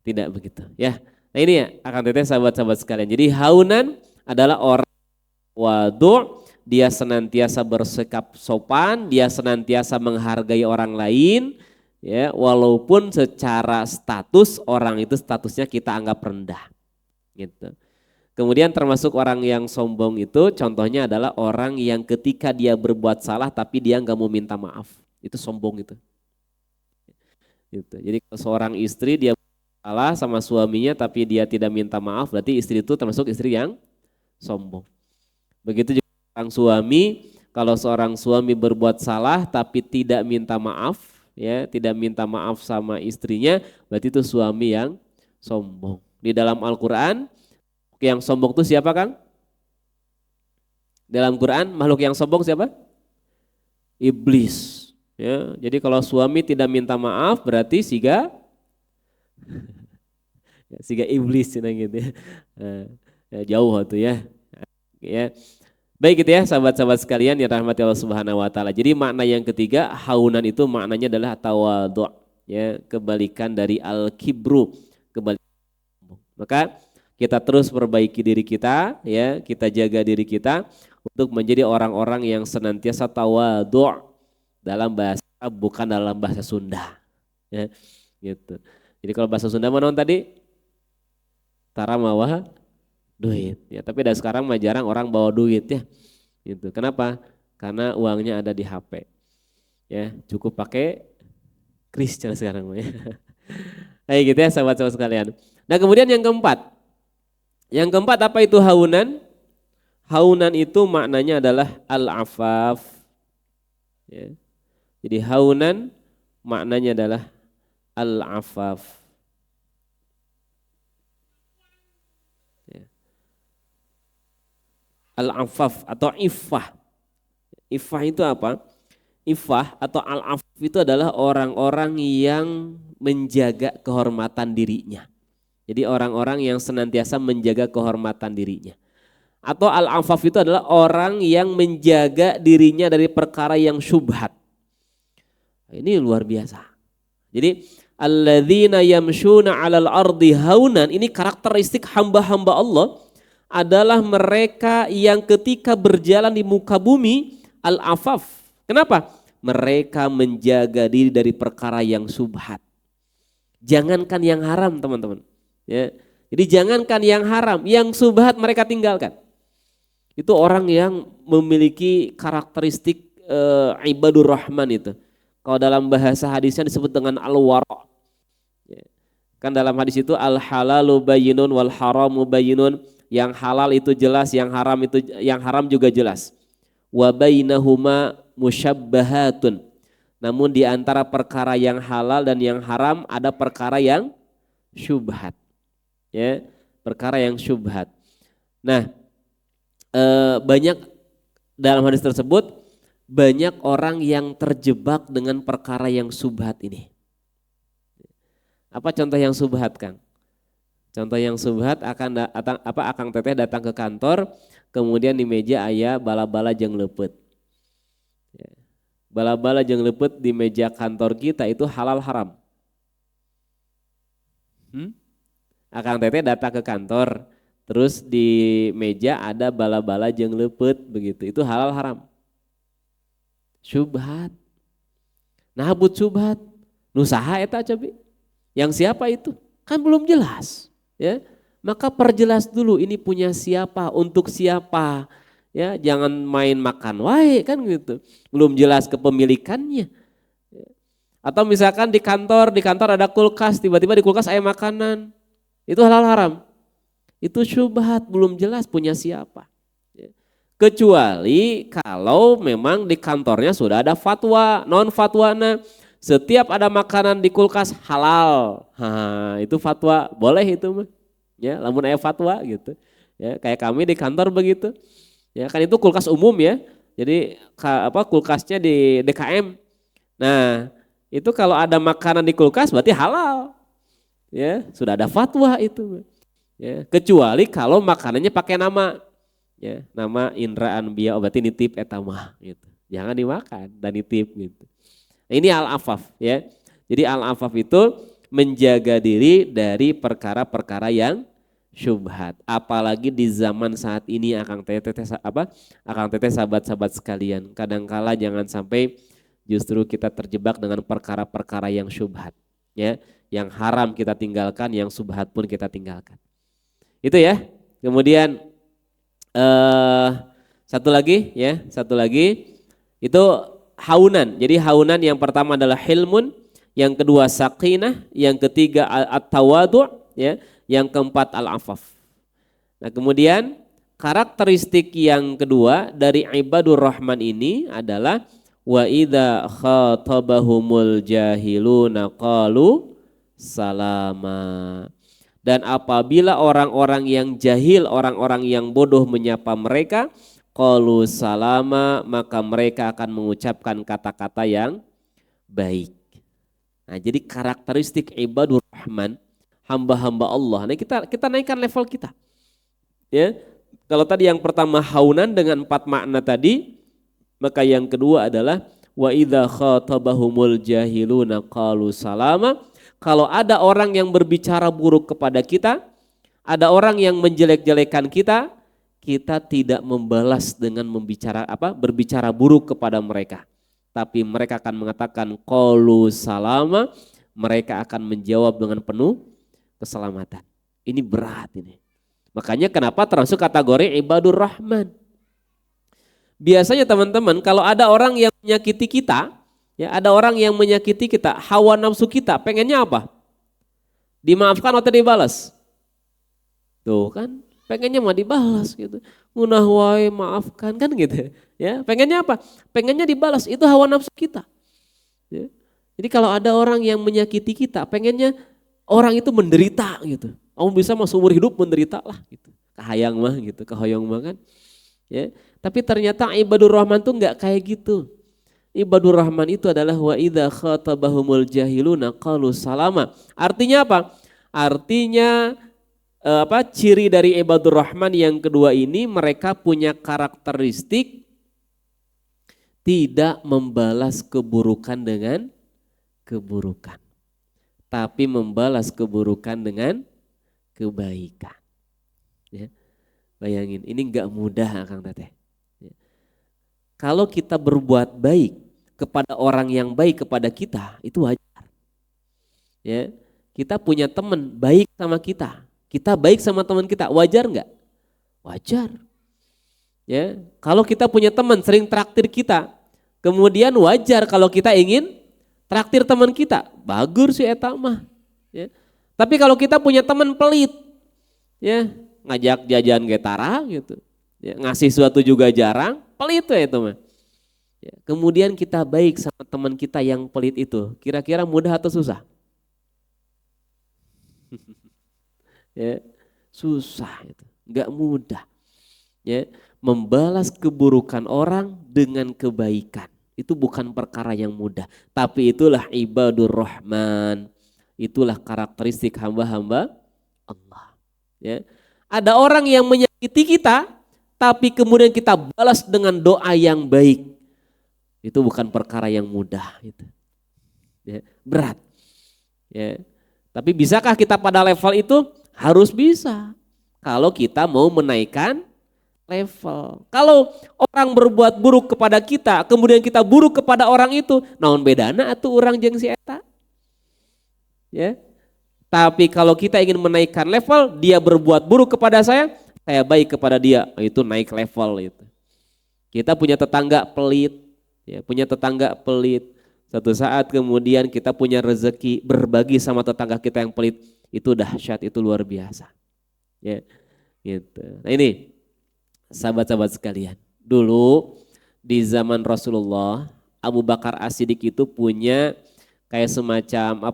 tidak begitu, ya. Nah ini ya Akang Teteh, sahabat-sahabat sekalian. Jadi haunan adalah orang wadu', dia senantiasa bersikap sopan, dia senantiasa menghargai orang lain, ya, walaupun secara status orang itu statusnya kita anggap rendah, gitu. Kemudian termasuk orang yang sombong itu contohnya adalah orang yang ketika dia berbuat salah tapi dia nggak mau minta maaf, itu sombong itu. Gitu. Jadi kalau seorang istri dia salah sama suaminya tapi dia tidak minta maaf, berarti istri itu termasuk istri yang sombong. Begitu juga orang suami, kalau seorang suami berbuat salah tapi tidak minta maaf, ya, tidak minta maaf sama istrinya, berarti itu suami yang sombong. Di dalam Al-Quran, yang sombong itu siapa, Kang? Dalam Quran, makhluk yang sombong siapa? Iblis. Ya, jadi kalau suami tidak minta maaf, berarti siga iblis, gitu ya. Jauh tuh ya. Ya. Baik gitu ya sahabat-sahabat sekalian yang rahmati Allah Subhanahu wa taala. Jadi makna yang ketiga, haunan itu maknanya adalah tawadhu', ya, kebalikan dari al-kibru, kebalikan. Maka kita terus perbaiki diri kita, ya, kita jaga diri kita untuk menjadi orang-orang yang senantiasa tawadhu', dalam bahasa bukan dalam bahasa Sunda, ya, gitu. Jadi kalau bahasa Sunda mana tadi? Tara mawa duit, ya, tapi dari sekarang mah jarang orang bawa duit, ya, gitu. Kenapa? Karena uangnya ada di HP, ya, cukup pakai kris sekarang, ya. Kayak gitu ya sahabat-sahabat sekalian. Nah kemudian yang keempat. Yang keempat apa itu haunan? Haunan itu maknanya adalah al-afaf. Ya. Jadi haunan maknanya adalah al-afaf. Ya. Al-afaf atau iffah. Iffah itu apa? Iffah atau al-afaf itu adalah orang-orang yang menjaga kehormatan dirinya. Jadi orang-orang yang senantiasa menjaga kehormatan dirinya. Atau al-afaf itu adalah orang yang menjaga dirinya dari perkara yang syubhat. Ini luar biasa. Jadi alladzina yamshuna 'alal ardi haunan, ini karakteristik hamba-hamba Allah adalah mereka yang ketika berjalan di muka bumi al-afaf. Kenapa? Mereka menjaga diri dari perkara yang syubhat. Jangankan yang haram, teman-teman. Ya. Jadi jangankan yang haram, yang syubhat mereka tinggalkan. Itu orang yang memiliki karakteristik ibadur rahman itu. Kalau dalam bahasa hadisnya disebut dengan al-wara. Ya. Kan dalam hadis itu al-halalu bayyinun wal haramu bayyinun. Yang halal itu jelas, yang haram juga jelas. Wa bainahuma musyabbahatun. Namun di antara perkara yang halal dan yang haram ada perkara yang syubhat. Ya, perkara yang syubhat. Nah, banyak dalam hadis tersebut banyak orang yang terjebak dengan perkara yang syubhat ini. Apa contoh yang syubhat, Kang? Contoh yang syubhat Akang Teteh datang ke kantor, kemudian di meja aya bala-bala jeung leupeut. Ya. Bala-bala jeung leupeut di meja kantor kita itu halal haram. Akang Teteh datang ke kantor, terus di meja ada bala-bala jeung leupeut begitu. Itu halal haram. Syubhat. Nah, but syubhat. Nu saha eta cobi? Yang siapa itu? Kan belum jelas, ya. Maka perjelas dulu ini punya siapa, untuk siapa. Ya, jangan main makan wae kan gitu. Belum jelas kepemilikannya. Atau misalkan di kantor ada kulkas, tiba-tiba di kulkas ada makanan. Itu halal haram. Itu syubhat, belum jelas punya siapa. Kecuali kalau memang di kantornya sudah ada fatwa, non fatwana, setiap ada makanan di kulkas halal. Itu fatwa, boleh itu mah. Ya, lamun aya fatwa gitu. Ya, kayak kami di kantor begitu. Ya, kan itu kulkas umum ya. Jadi kulkasnya di DKM. Nah, itu kalau ada makanan di kulkas berarti halal. Ya, sudah ada fatwa itu. Ya, kecuali kalau makanannya pakai nama. Ya, nama Indra Anbiya berarti nitip eta mah gitu. Jangan dimakan dan nitip gitu. Ini al-afaf ya. Jadi al-afaf itu menjaga diri dari perkara-perkara yang syubhat. Apalagi di zaman saat ini Akang Teteh sahabat-sahabat sekalian. Kadangkala jangan sampai justru kita terjebak dengan perkara-perkara yang syubhat ya. Yang haram kita tinggalkan, yang syubhat pun kita tinggalkan. Itu ya. Kemudian satu lagi itu haunan. Jadi haunan yang pertama adalah hilmun, yang kedua sakinah, yang ketiga at-tawadu' ya, yang keempat al-afaf. Nah, kemudian karakteristik yang kedua dari ibadur rahman ini adalah wa idza khatabahumul jahiluna qalu salama. Dan apabila orang-orang yang jahil, orang-orang yang bodoh menyapa mereka, qalu salama, maka mereka akan mengucapkan kata-kata yang baik. Nah, jadi karakteristik ibadur rahman, hamba-hamba Allah. Nah, kita naikkan level kita. Ya. Kalau tadi yang pertama haunan dengan 4 makna tadi, maka yang kedua adalah wa idza khatabahumul jahiluna qalu salama. Kalau ada orang yang berbicara buruk kepada kita, ada orang yang menjelek-jelekan kita, kita tidak membalas dengan berbicara buruk kepada mereka. Tapi mereka akan mengatakan qalu salama, mereka akan menjawab dengan penuh keselamatan. Ini berat ini. Makanya kenapa termasuk kategori ibadur rahman. Biasanya teman-teman kalau ada orang yang menyakiti kita, ya, ada orang yang menyakiti kita, hawa nafsu kita pengennya apa? Dimaafkan atau dibalas? Tuh kan, pengennya mah dibalas gitu. Ngunah wae maafkan kan gitu. Ya, pengennya apa? Pengennya dibalas, itu hawa nafsu kita. Ya. Jadi kalau ada orang yang menyakiti kita, pengennya orang itu menderita gitu. Kamu bisa mah seumur hidup menderita lah gitu. Kahayang mah gitu, kehoyong mah kan. Ya. Tapi ternyata ibadur rahman tuh enggak kayak gitu. Ibadur rahman itu adalah wa idza khatabahumul jahiluna qalu salama. Artinya apa? Artinya ciri dari ibadur rahman yang kedua ini, mereka punya karakteristik tidak membalas keburukan dengan keburukan, tapi membalas keburukan dengan kebaikan. Ya, bayangin, ini nggak mudah Kang Teteh. Ya. Kalau kita berbuat baik kepada orang yang baik kepada kita, itu wajar. Ya, kita punya teman baik sama kita baik sama teman kita, wajar nggak? Wajar. Ya, kalau kita punya teman sering traktir kita, kemudian wajar kalau kita ingin traktir teman kita, bagus sih eta mah. Ya. Tapi kalau kita punya teman pelit, ya ngajak jajan getara gitu, ya, ngasih sesuatu juga jarang, pelit tuh itu mah. Ya, kemudian kita baik sama teman kita yang pelit itu, kira-kira mudah atau susah? Ya, susah itu, nggak mudah. Ya, membalas keburukan orang dengan kebaikan itu bukan perkara yang mudah, tapi itulah ibadur rahman, itulah karakteristik hamba-hamba Allah. Ya, ada orang yang menyakiti kita, tapi kemudian kita balas dengan doa yang baik, itu bukan perkara yang mudah, itu ya, berat. Ya, tapi bisakah kita pada level itu? Harus bisa. Kalau kita mau menaikkan level. Kalau orang berbuat buruk kepada kita, kemudian kita buruk kepada orang itu, naon bedana atuh urang jeung si eta? Ya. Tapi kalau kita ingin menaikkan level, dia berbuat buruk kepada saya baik kepada dia, itu naik level itu. Kita punya tetangga pelit, ya, punya tetangga pelit. Satu saat kemudian kita punya rezeki berbagi sama tetangga kita yang pelit, itu dahsyat, itu luar biasa. Ya. Gitu. Nah ini sahabat-sahabat sekalian, dulu di zaman Rasulullah, Abu Bakar As-Siddiq itu punya kayak semacam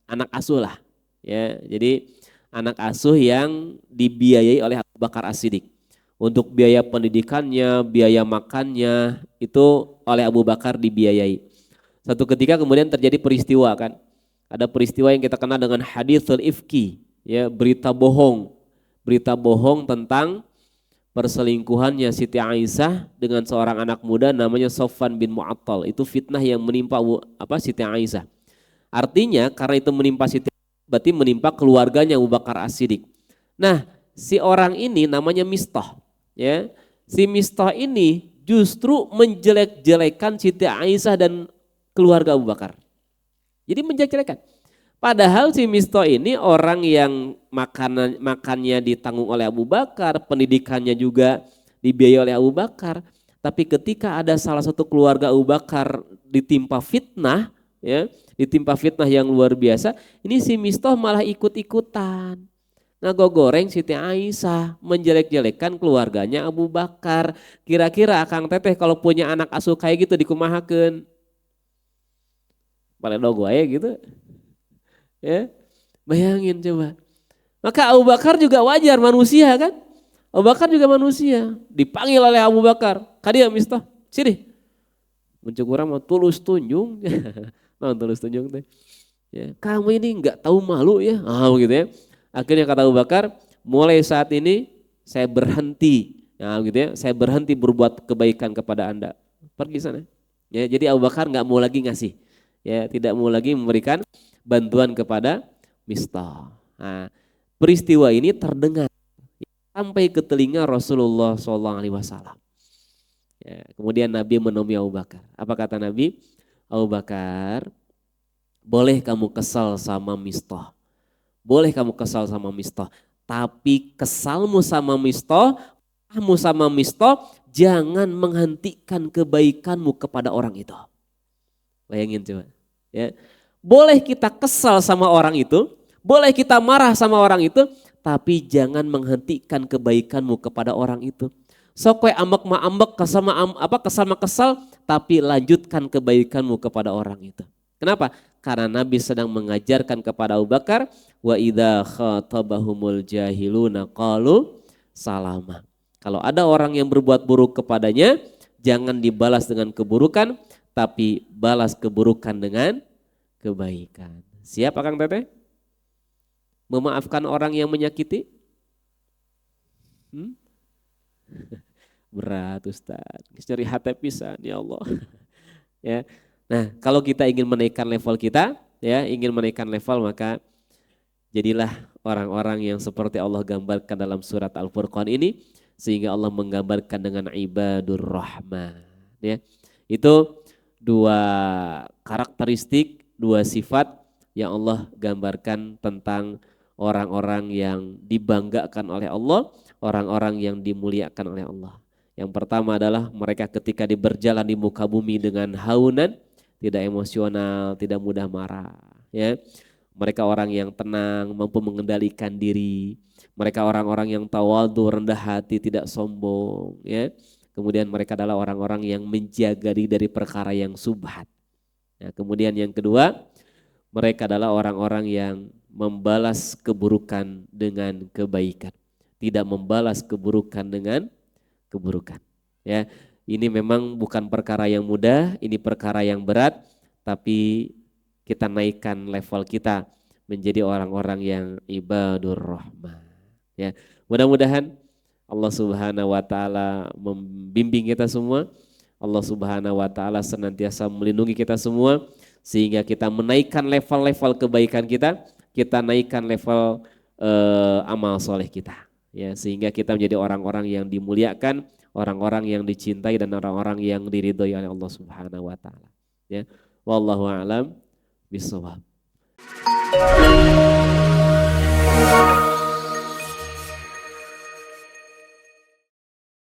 anak asuh lah, ya. Jadi anak asuh yang dibiayai oleh Abu Bakar As-Siddiq. Untuk biaya pendidikannya, biaya makannya itu oleh Abu Bakar dibiayai. Satu ketika kemudian terjadi peristiwa kan, ada peristiwa yang kita kenal dengan haditsul ifki, ya, berita bohong tentang perselingkuhannya Siti Aisyah dengan seorang anak muda namanya Sofwan bin Mu'attal. Itu fitnah yang menimpa Siti Aisyah. Artinya karena itu menimpa Siti Aisyah, berarti menimpa keluarganya Abu Bakar As-Siddiq. Nah, si orang ini namanya Mistah, ya. Si Mistah ini justru menjelek-jelekan Siti Aisyah dan keluarga Abu Bakar. Jadi menjelek-jelekan. Padahal si Misto ini orang yang makannya ditanggung oleh Abu Bakar, pendidikannya juga dibiayai oleh Abu Bakar. Tapi ketika ada salah satu keluarga Abu Bakar ditimpa fitnah, ya, ditimpa fitnah yang luar biasa, ini si Misto malah ikut-ikutan. Ngagogoreng Siti Aisyah, menjelek-jelekan keluarganya Abu Bakar. Kira-kira Kang Teteh kalau punya anak asuh kayak gitu dikumahakeun? Pada dogo aja gitu. Ya, bayangin coba. Maka Abu Bakar juga wajar manusia kan? Abu Bakar juga manusia. Dipanggil oleh Abu Bakar. Kadia Mistah, sini. Muncul orang mau tulus tunjung. Mau tulus tunjung teh. Ya, kamu ini enggak tahu malu ya. Gitu ya. Akhirnya kata Abu Bakar, mulai saat ini saya berhenti. Nah, gitu ya. Saya berhenti berbuat kebaikan kepada Anda. Pergi sana. Ya, jadi Abu Bakar enggak mau lagi ngasih. Ya, tidak mau lagi memberikan bantuan kepada Mistah. Nah, peristiwa ini terdengar sampai ke telinga Rasulullah SAW. Ya, kemudian Nabi menemui Abu Bakar. Apa kata Nabi? Abu Bakar, boleh kamu kesal sama Mistah. Boleh kamu kesal sama Mistah. Tapi kesalmu sama Mistah, kamu sama Mistah, jangan menghentikan kebaikanmu kepada orang itu. Bayangin coba. Ya. Boleh kita kesal sama orang itu, Boleh kita marah sama orang itu, tapi jangan menghentikan kebaikanmu kepada orang itu. Sok we ambek ma ambek kesal ma kesal, tapi lanjutkan kebaikanmu kepada orang itu. Kenapa? Karena Nabi sedang mengajarkan kepada Abu Bakar, wa idza khatabahumul jahiluna qalu salama. Kalau ada orang yang berbuat buruk kepadanya, jangan dibalas dengan keburukan, tapi balas keburukan dengan kebaikan. Siap Akang Teteh? Memaafkan orang yang menyakiti? Berat Ustaz, cari hati pisan ya Allah. Ya. Nah, kalau kita ingin menaikkan level kita, ya, ingin menaikkan level, maka jadilah orang-orang yang seperti Allah gambarkan dalam surat Al-Furqan ini, sehingga Allah menggambarkan dengan ibadur rahman. Ya. Itu dua karakteristik, dua sifat yang Allah gambarkan tentang orang-orang yang dibanggakan oleh Allah, orang-orang yang dimuliakan oleh Allah. Yang pertama adalah mereka ketika berjalan di muka bumi dengan haunan, tidak emosional, tidak mudah marah. Ya. Mereka orang yang tenang, mampu mengendalikan diri. Mereka orang-orang yang tawadhu, rendah hati, tidak sombong. Ya. Kemudian mereka adalah orang-orang yang menjaga diri dari perkara yang subhat. Nah, kemudian yang kedua, mereka adalah orang-orang yang membalas keburukan dengan kebaikan. Tidak membalas keburukan dengan keburukan. Ya, ini memang bukan perkara yang mudah, ini perkara yang berat, tapi kita naikkan level kita menjadi orang-orang yang ibadur rahman. Ya, mudah-mudahan Allah Subhanahu wa taala membimbing kita semua. Allah Subhanahu wa taala senantiasa melindungi kita semua sehingga kita menaikkan level-level kebaikan kita naikkan level amal soleh kita. Ya, sehingga kita menjadi orang-orang yang dimuliakan, orang-orang yang dicintai dan orang-orang yang diridhoi oleh Allah Subhanahu wa taala. Ya. Wallahu a'lam bishawab.